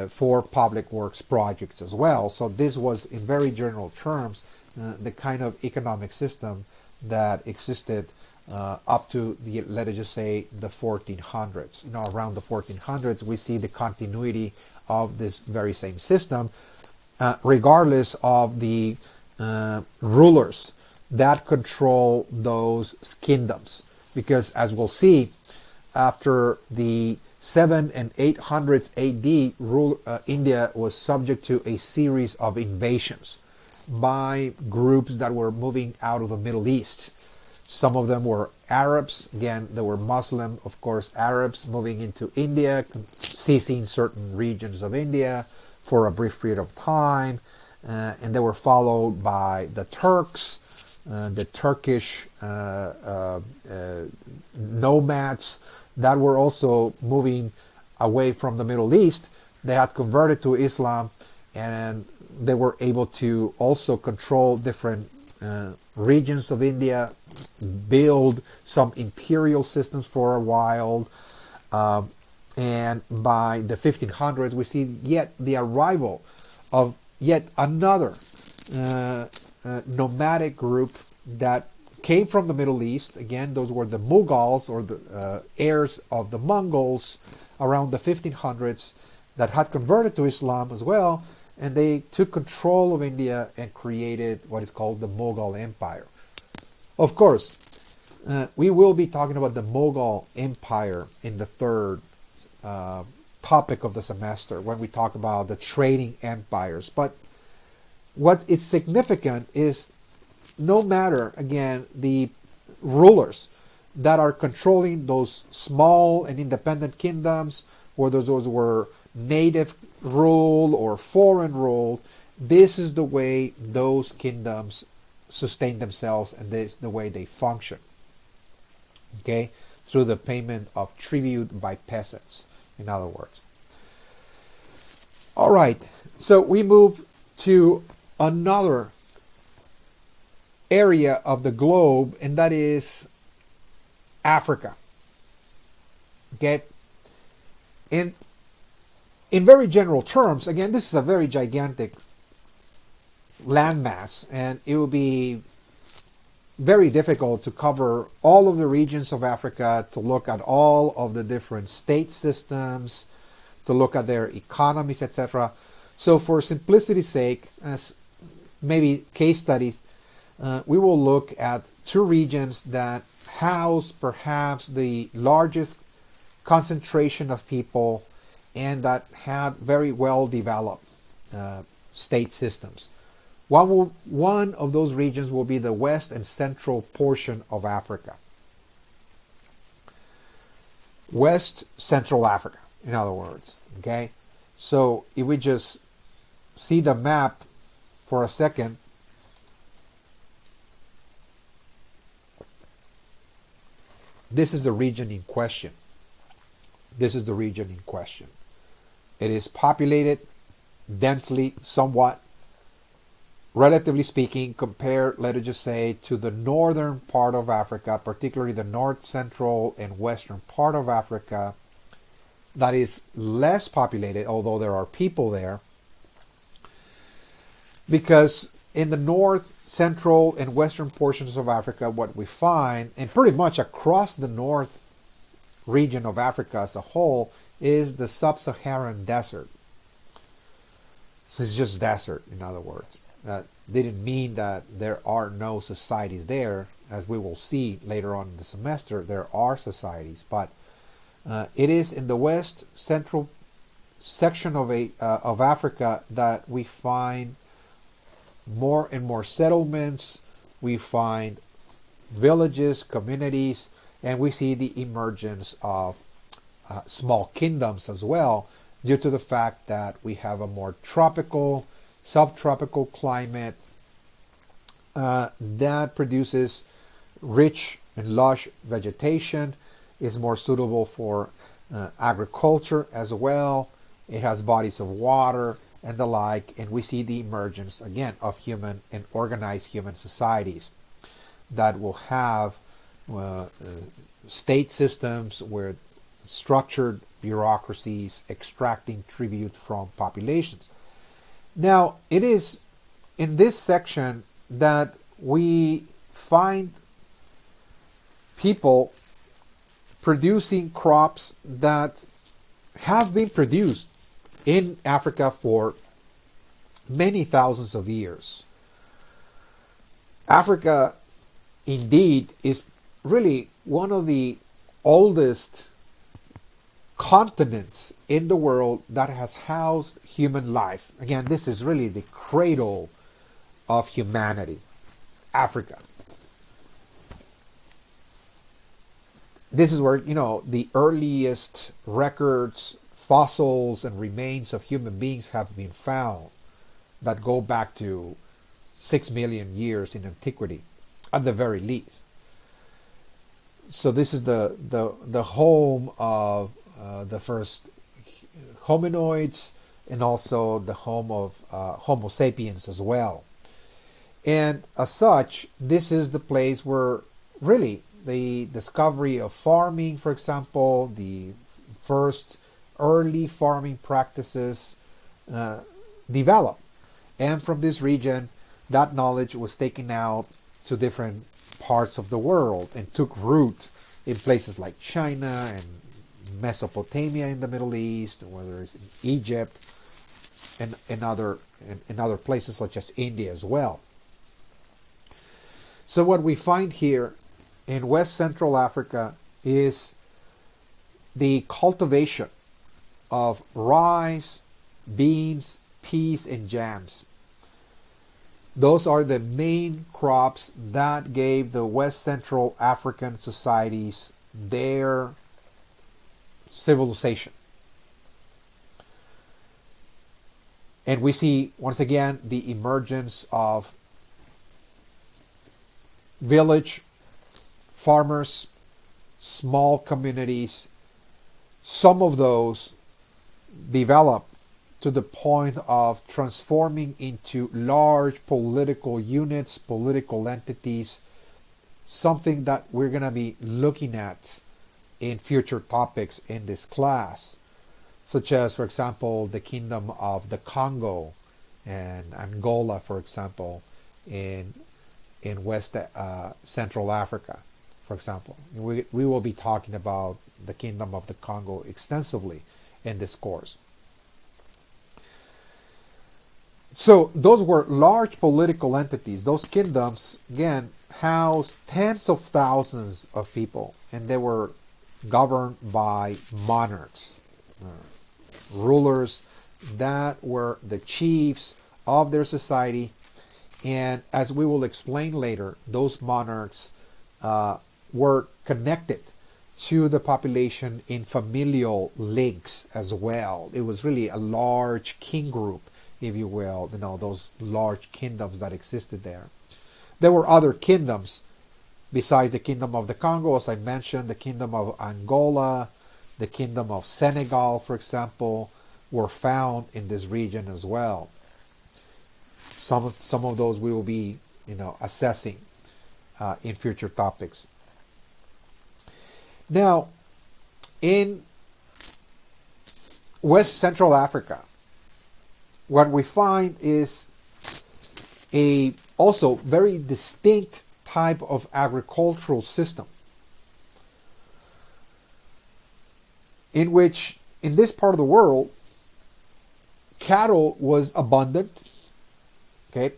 for public works projects as well. So this was, in very general terms, the kind of economic system that existed up to the, let us just say, the 1400s. You know, around the 1400s, we see the continuity of this very same system, regardless of the rulers that control those kingdoms. Because as we'll see, after the 7 and 800s AD, India was subject to a series of invasions by groups that were moving out of the Middle East. Some of them were Arabs. Again, there were Muslim, of course, Arabs moving into India, seizing certain regions of India for a brief period of time. And they were followed by the Turks, the Turkish nomads that were also moving away from the Middle East. They had converted to Islam, and they were able to also control different regions of India, build some imperial systems for a while, and by the 1500s we see yet the arrival of yet another nomadic group that came from the Middle East. Again, those were the Mughals, or the heirs of the Mongols, around the 1500s, that had converted to Islam as well. And they took control of India and created what is called the Mughal Empire. Of course, we will be talking about the Mughal Empire in the third topic of the semester when we talk about the trading empires. But what is significant is, no matter, again, the rulers that are controlling those small and independent kingdoms, whether those were native rule or foreign rule. This is the way those kingdoms sustain themselves, and this is the way they function. Okay, through the payment of tribute by peasants, in other words. All right, so we move to another area of the globe, and that is Africa. Okay, in very general terms, again, this is a very gigantic landmass, and it will be very difficult to cover all of the regions of Africa, to look at all of the different state systems, to look at their economies, etc. So for simplicity's sake, as maybe case studies, we will look at two regions that house perhaps the largest concentration of people and that had very well developed state systems. One of those regions will be the west and central portion of Africa. West Central Africa, in other words. Okay? So if we just see the map for a second, this is the region in question. This is the region in question. It is populated densely, somewhat, relatively speaking, compared, let us just say, to the northern part of Africa, particularly the north central and western part of Africa, that is less populated, although there are people there, because in the north, central, and western portions of Africa, what we find, and pretty much across the north region of Africa as a whole, is the sub-Saharan desert. So it's just desert, in other words. That didn't mean that there are no societies there. As we will see later on in the semester, there are societies, but it is in the west central section of Africa that we find more and more settlements. We find villages, communities, and we see the emergence of small kingdoms as well, due to the fact that we have a more tropical, subtropical climate that produces rich and lush vegetation, is more suitable for agriculture as well. It has bodies of water and the like, and we see the emergence again of human and organized human societies that will have state systems where structured bureaucracies extracting tribute from populations. Now, it is in this section that we find people producing crops that have been produced in Africa for many thousands of years. Africa, indeed, is really one of the oldest continents in the world that has housed human life. Again, this is really the cradle of humanity, Africa. This is where, the earliest records, fossils, and remains of human beings have been found that go back to 6 million years in antiquity, at the very least. So this is the home of the first hominoids, and also the home of Homo sapiens as well. And as such, this is the place where really the discovery of farming, for example, the first early farming practices developed. And from this region, that knowledge was taken out to different parts of the world and took root in places like China and Mesopotamia in the Middle East, whether it's in Egypt and other places such as India as well. So what we find here in West Central Africa is the cultivation of rice, beans, peas, and jams. Those are the main crops that gave the West Central African societies their civilization. And we see, once again, the emergence of village farmers, small communities. Some of those develop to the point of transforming into large political units, political entities, something that we're going to be looking at in future topics in this class, such as, for example, the Kingdom of the Congo and Angola, for example, in West Central Africa, for example. We will be talking about the Kingdom of the Congo extensively in this course. So those were large political entities. Those kingdoms, again, housed tens of thousands of people, and they were governed by monarchs, rulers that were the chiefs of their society. And as we will explain later, those monarchs were connected to the population in familial links as well. It was really a large king group, if you will, those large kingdoms that existed there. There were other kingdoms besides the Kingdom of the Congo, as I mentioned, the Kingdom of Angola, the Kingdom of Senegal, for example, were found in this region as well. Some of those we will be, assessing in future topics. Now, in West Central Africa, what we find is a also very distinct type of agricultural system, in which, in this part of the world, cattle was abundant. Okay,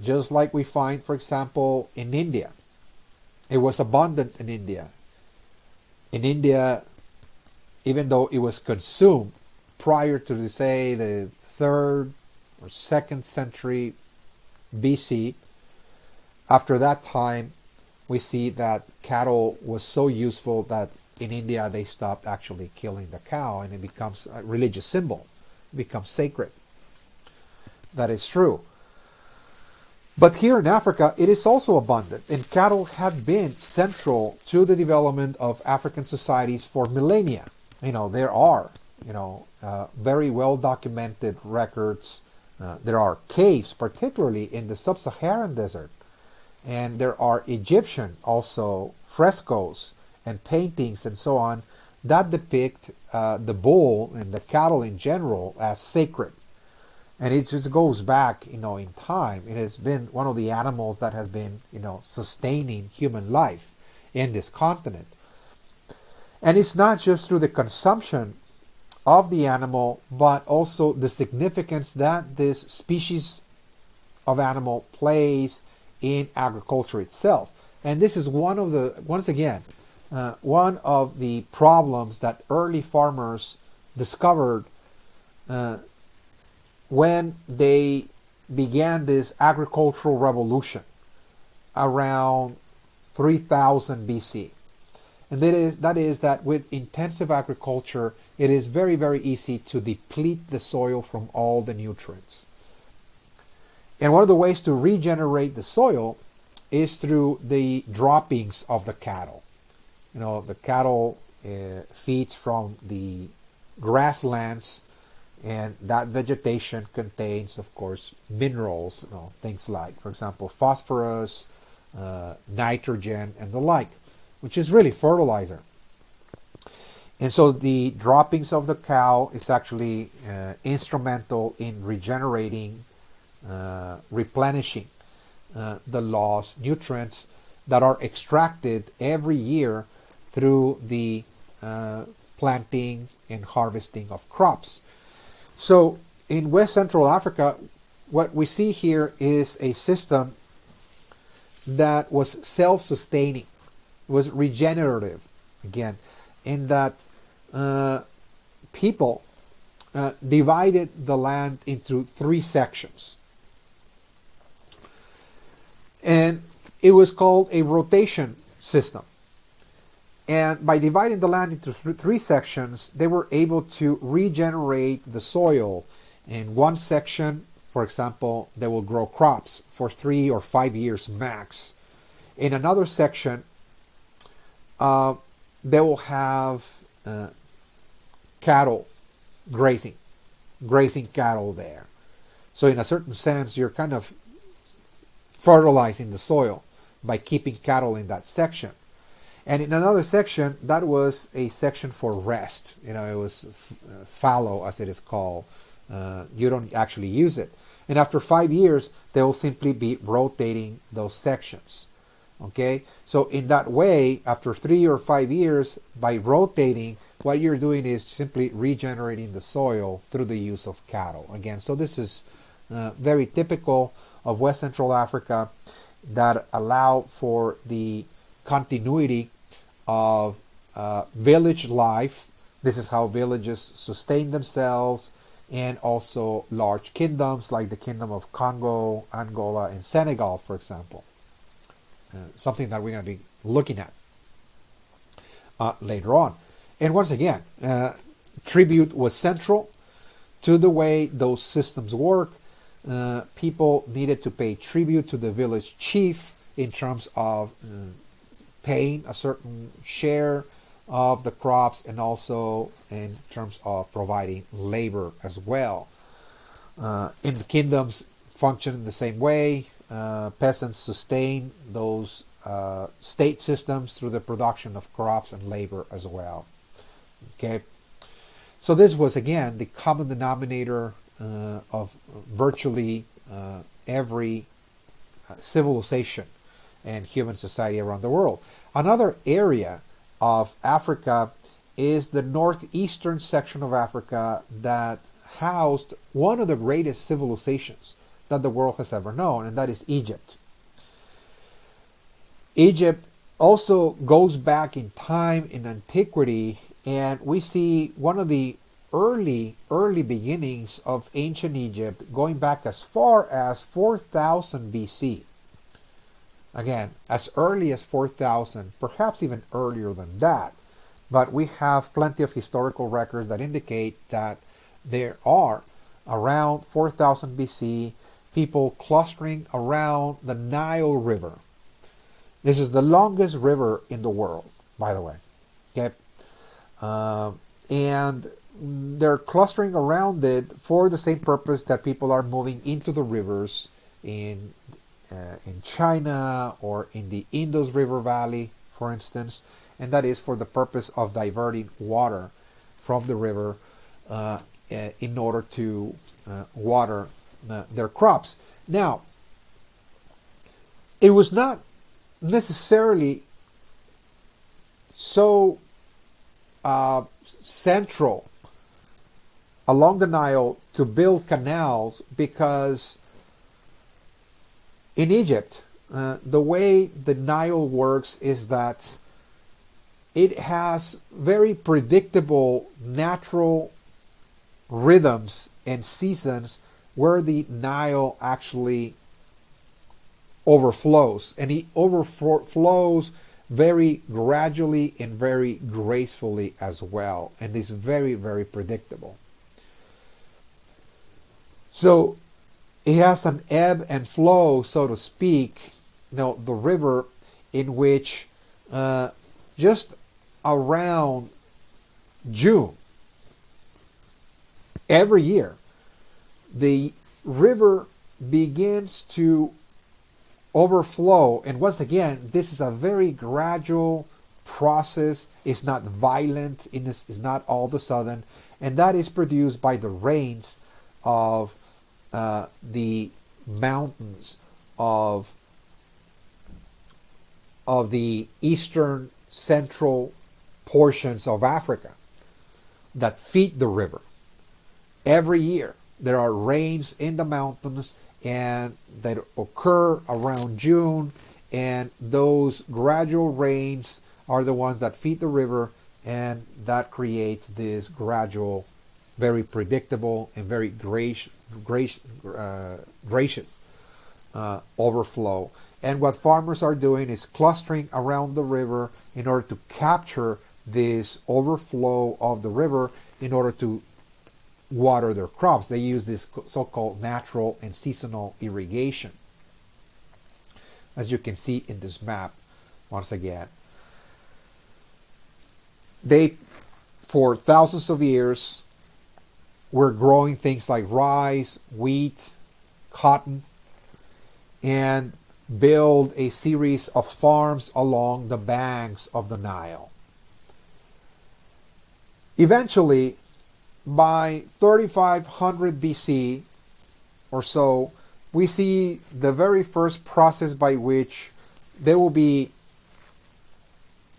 just like we find, for example, in India. It was abundant in India. In India, even though it was consumed prior to, say, the 3rd or 2nd century BC, after that time, we see that cattle was so useful that in India they stopped actually killing the cow, and it becomes a religious symbol. It becomes sacred. That is true. But here in Africa, it is also abundant, and cattle have been central to the development of African societies for millennia. There are, very well documented records. There are caves, particularly in the sub-Saharan desert, and there are Egyptian also frescoes and paintings and so on that depict the bull and the cattle in general as sacred. And it just goes back, in time. It has been one of the animals that has been, sustaining human life in this continent. And it's not just through the consumption of the animal, but also the significance that this species of animal plays in agriculture itself. And this is one of the problems that early farmers discovered when they began this agricultural revolution around 3000 BC. And that is that with intensive agriculture, it is very, very easy to deplete the soil from all the nutrients. And one of the ways to regenerate the soil is through the droppings of the cattle. The cattle feeds from the grasslands, and that vegetation contains, of course, minerals, things like, for example, phosphorus, nitrogen, and the like, which is really fertilizer. And so the droppings of the cow is actually instrumental in regenerating, replenishing the lost nutrients that are extracted every year through the planting and harvesting of crops. So in West Central Africa, what we see here is a system that was self-sustaining, was regenerative, again, in that people divided the land into 3 sections. And it was called a rotation system. And by dividing the land into three sections, they were able to regenerate the soil. In one section, for example, they will grow crops for 3 or 5 years max. In another section, they will have cattle grazing cattle there. So in a certain sense, you're kind of fertilizing the soil by keeping cattle in that section. And in another section, that was a section for rest. It was fallow, as it is called. You don't actually use it. And after 5 years, they will simply be rotating those sections. Okay? So in that way, after 3 or 5 years, by rotating, what you're doing is simply regenerating the soil through the use of cattle. Again, so this is very typical of West Central Africa, that allow for the continuity of village life. This is how villages sustain themselves, and also large kingdoms like the Kingdom of Congo, Angola, and Senegal, for example. Something that we're going to be looking at later on. And once again, tribute was central to the way those systems work. People needed to pay tribute to the village chief in terms of paying a certain share of the crops, and also in terms of providing labor as well. In the kingdoms function in the same way. Peasants sustain those state systems through the production of crops and labor as well. Okay, so this was again the common denominator of virtually every civilization and human society around the world. Another area of Africa is the northeastern section of Africa that housed one of the greatest civilizations that the world has ever known, and that is Egypt. Egypt also goes back in time in antiquity, and we see one of the early beginnings of ancient Egypt going back as far as 4000 BC. Again, as early as 4000, perhaps even earlier than that. But we have plenty of historical records that indicate that there are, around 4000 BC, people clustering around the Nile River. This is the longest river in the world, by the way. Okay, and they're clustering around it for the same purpose that people are moving into the rivers in China or in the Indus River Valley, for instance, and that is for the purpose of diverting water from the river in order to water their crops. Now, it was not necessarily so central along the Nile to build canals, because in Egypt, the way the Nile works is that it has very predictable natural rhythms and seasons where the Nile actually overflows, and it overflows very gradually and very gracefully as well, and is very, very predictable. So it has an ebb and flow, so to speak, the river, in which just around June every year, the river begins to overflow. And once again, this is a very gradual process. It's not violent, it's not all of a sudden, and that is produced by the rains of the mountains of the eastern central portions of Africa that feed the river. Every year there are rains in the mountains, and that occur around June, and those gradual rains are the ones that feed the river, and that creates this gradual, very predictable and very gracious overflow. And what farmers are doing is clustering around the river in order to capture this overflow of the river in order to water their crops. They use this so-called natural and seasonal irrigation, as you can see in this map once again. They, for thousands of years, were growing things like rice, wheat, cotton, and build a series of farms along the banks of the Nile. Eventually, by 3500 BC or so, we see the very first process by which there will be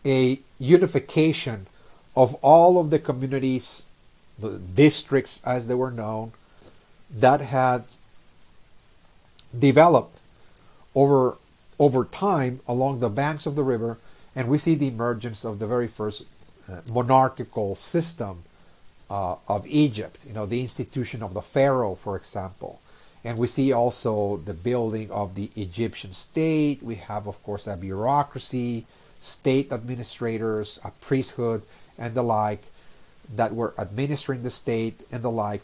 a unification of all of the communities, the districts as they were known, that had developed over time along the banks of the river, and we see the emergence of the very first monarchical system of Egypt, the institution of the pharaoh, for example. And we see also the building of the Egyptian state. We have, of course, a bureaucracy, state administrators, a priesthood, and the like, that were administering the state and the like.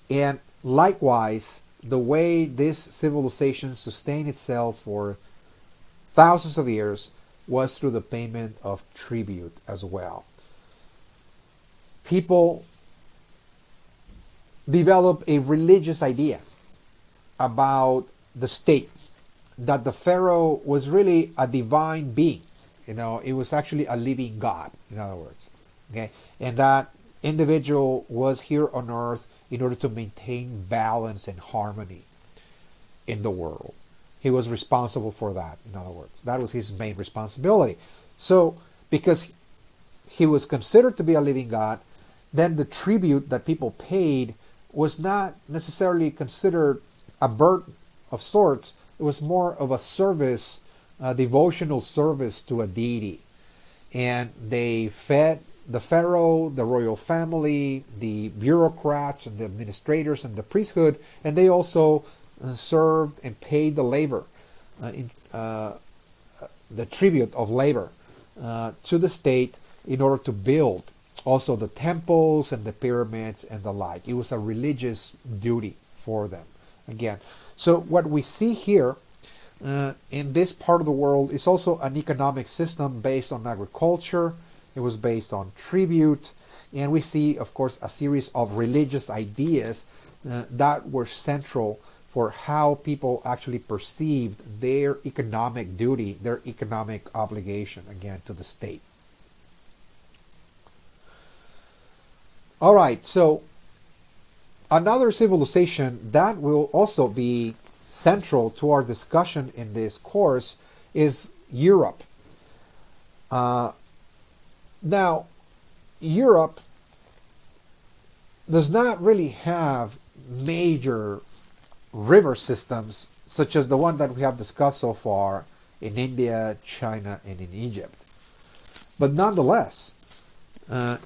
And likewise, the way this civilization sustained itself for thousands of years was through the payment of tribute as well. People developed a religious idea about the state, that the pharaoh was really a divine being. It was actually a living God, in other words. Okay, and that individual was here on earth in order to maintain balance and harmony in the world. He was responsible for that, in other words. That was his main responsibility. So, because he was considered to be a living God, then the tribute that people paid was not necessarily considered a burden of sorts. It was more of a service, a devotional service to a deity. And they fed the pharaoh, the royal family, the bureaucrats and the administrators and the priesthood, and they also served and paid the labor, the tribute of labor to the state in order to build also the temples and the pyramids and the like. It was a religious duty for them. Again, so what we see here in this part of the world is also an economic system based on agriculture. It was based on tribute, and we see, of course, a series of religious ideas that were central for how people actually perceived their economic duty, their economic obligation, again, to the state. All right, so another civilization that will also be central to our discussion in this course is Europe. Now, Europe does not really have major river systems such as the one that we have discussed so far in India, China, and in Egypt. But nonetheless,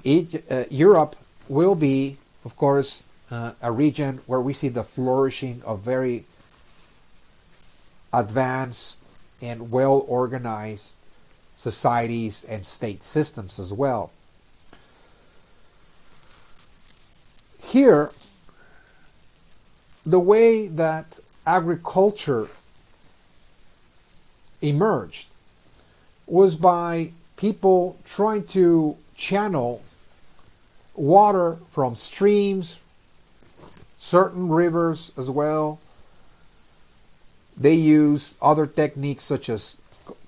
Europe will be, of course, a region where we see the flourishing of very advanced and well-organized societies and state systems as well. Here, the way that agriculture emerged was by people trying to channel water from streams, certain rivers as well. They used other techniques such as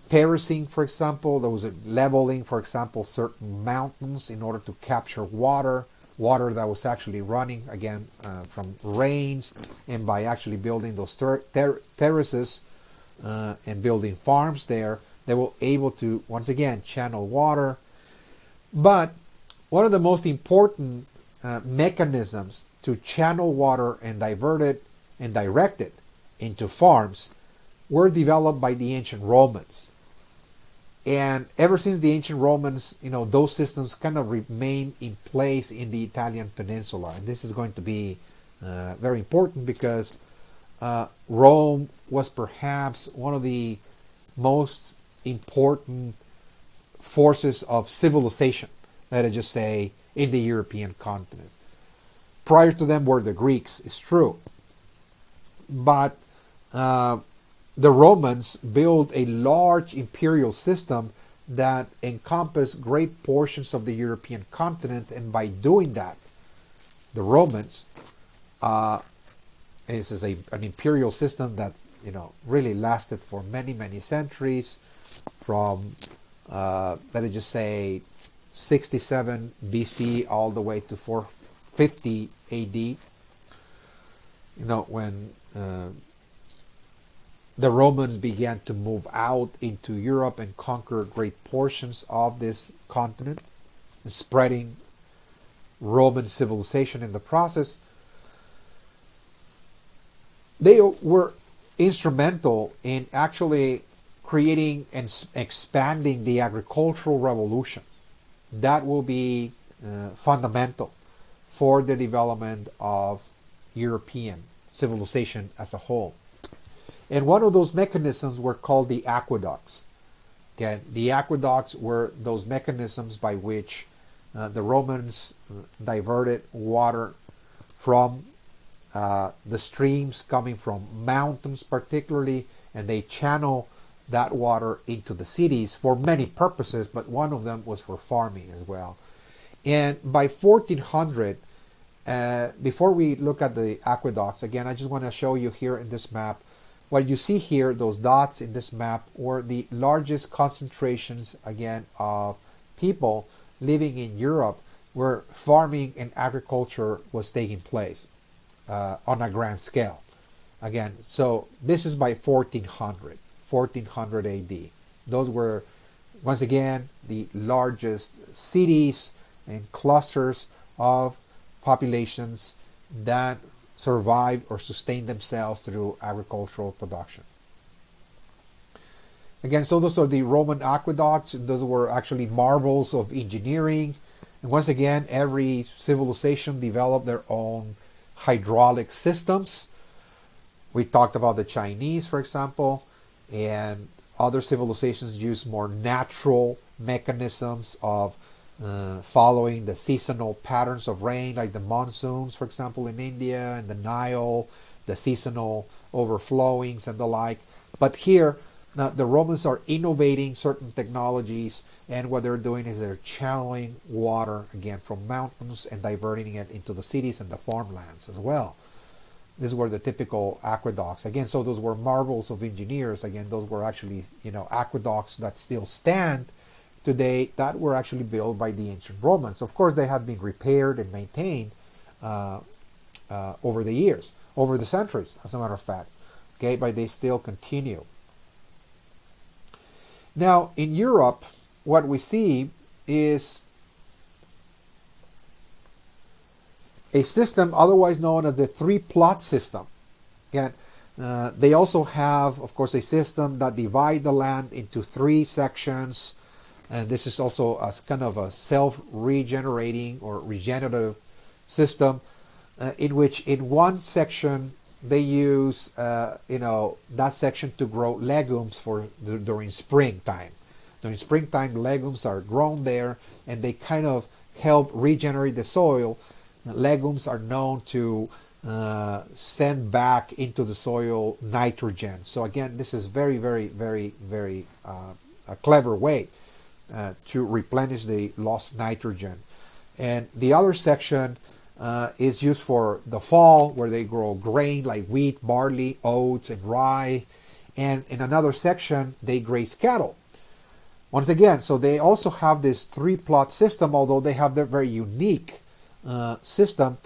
terracing, for example. There was a leveling, for example, certain mountains in order to capture water that was actually running, again, from rains, and by actually building those terraces and building farms there, they were able to, once again, channel water. But one of the most important mechanisms to channel water and divert it and direct it into farms were developed by the ancient Romans. And ever since the ancient Romans, those systems kind of remain in place in the Italian peninsula. And this is going to be very important because Rome was perhaps one of the most important forces of civilization, let us just say, in the European continent. Prior to them were the Greeks, it's true. But the Romans built a large imperial system that encompassed great portions of the European continent, and by doing that, the Romans, this is an imperial system that really lasted for many centuries, from let us just say 67 BC all the way to 450 AD. When the Romans began to move out into Europe and conquer great portions of this continent, spreading Roman civilization in the process. They were instrumental in actually creating and expanding the agricultural revolution. That will be fundamental for the development of European civilization as a whole. And one of those mechanisms were called the aqueducts. Again, the aqueducts were those mechanisms by which the Romans diverted water from the streams coming from mountains particularly, and they channel that water into the cities for many purposes, but one of them was for farming as well. And by 1400, before we look at the aqueducts, again, I just want to show you here in this map. What you see here, those dots in this map, were the largest concentrations, again, of people living in Europe where farming and agriculture was taking place on a grand scale. Again, so this is by 1400 AD. Those were, once again, the largest cities and clusters of populations that survive or sustain themselves through agricultural production. Again, so those are the Roman aqueducts. Those were actually marvels of engineering. And once again, every civilization developed their own hydraulic systems. We talked about the Chinese, for example, and other civilizations use more natural mechanisms of following the seasonal patterns of rain, like the monsoons, for example, in India, and the Nile, the seasonal overflowings and the like. But here, now, the Romans are innovating certain technologies, and what they're doing is they're channeling water, again, from mountains and diverting it into the cities and the farmlands as well. These were the typical aqueducts. Again, so those were marvels of engineers. Again, those were actually, aqueducts that still stand today, that were actually built by the ancient Romans. Of course, they had been repaired and maintained over the years, over the centuries, as a matter of fact. Okay, but they still continue. Now, in Europe, what we see is a system otherwise known as the three-plot system. Again, they also have, of course, a system that divides the land into three sections. And this is also a kind of a self-regenerating or regenerative system in which in one section they use that section to grow legumes during springtime. During springtime, legumes are grown there, and they kind of help regenerate the soil. Legumes are known to send back into the soil nitrogen. So again, this is very a clever way to replenish the lost nitrogen. And the other section is used for the fall, where they grow grain like wheat, barley, oats, and rye. And in another section, they graze cattle. Once again, so they also have this three-plot system, although they have their very unique system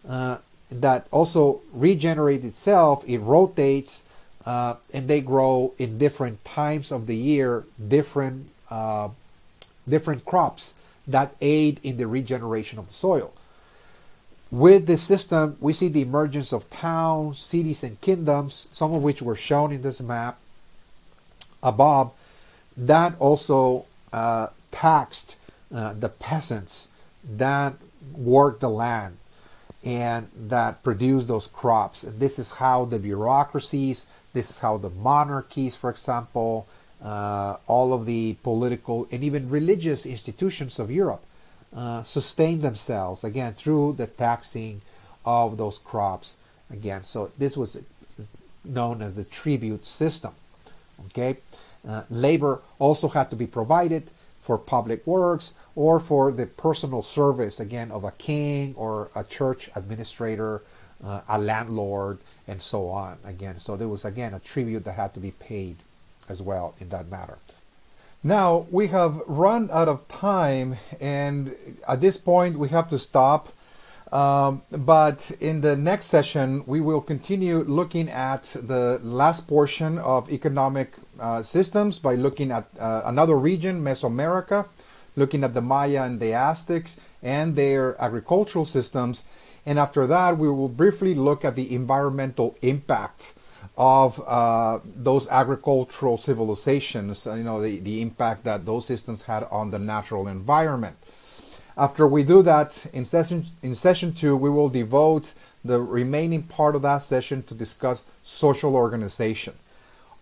that also regenerates itself. It rotates, and they grow in different times of the year, different crops that aid in the regeneration of the soil. With this system, we see the emergence of towns, cities, and kingdoms, some of which were shown in this map above, that also taxed the peasants that worked the land. and that produce those crops. And this is how the bureaucracies, this is how the monarchies, for example, all of the political and even religious institutions of Europe sustain themselves, again, through the taxing of those crops. Again, so this was known as the tribute system. Okay, labor also had to be provided for public works or for the personal service, again, of a king or a church administrator, a landlord, and so on. Again, so there was, again, a tribute that had to be paid as well in that matter. Now, we have run out of time, and at this point, we have to stop. But in the next session, we will continue looking at the last portion of economic systems by looking at another region, Mesoamerica, looking at the Maya and the Aztecs and their agricultural systems. And after that, we will briefly look at the environmental impact of those agricultural civilizations, the impact that those systems had on the natural environment. After we do that, in session 2, we will devote the remaining part of that session to discuss social organization.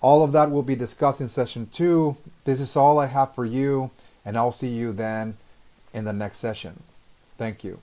All of that will be discussed in session 2. This is all I have for you, and I'll see you then in the next session. Thank you.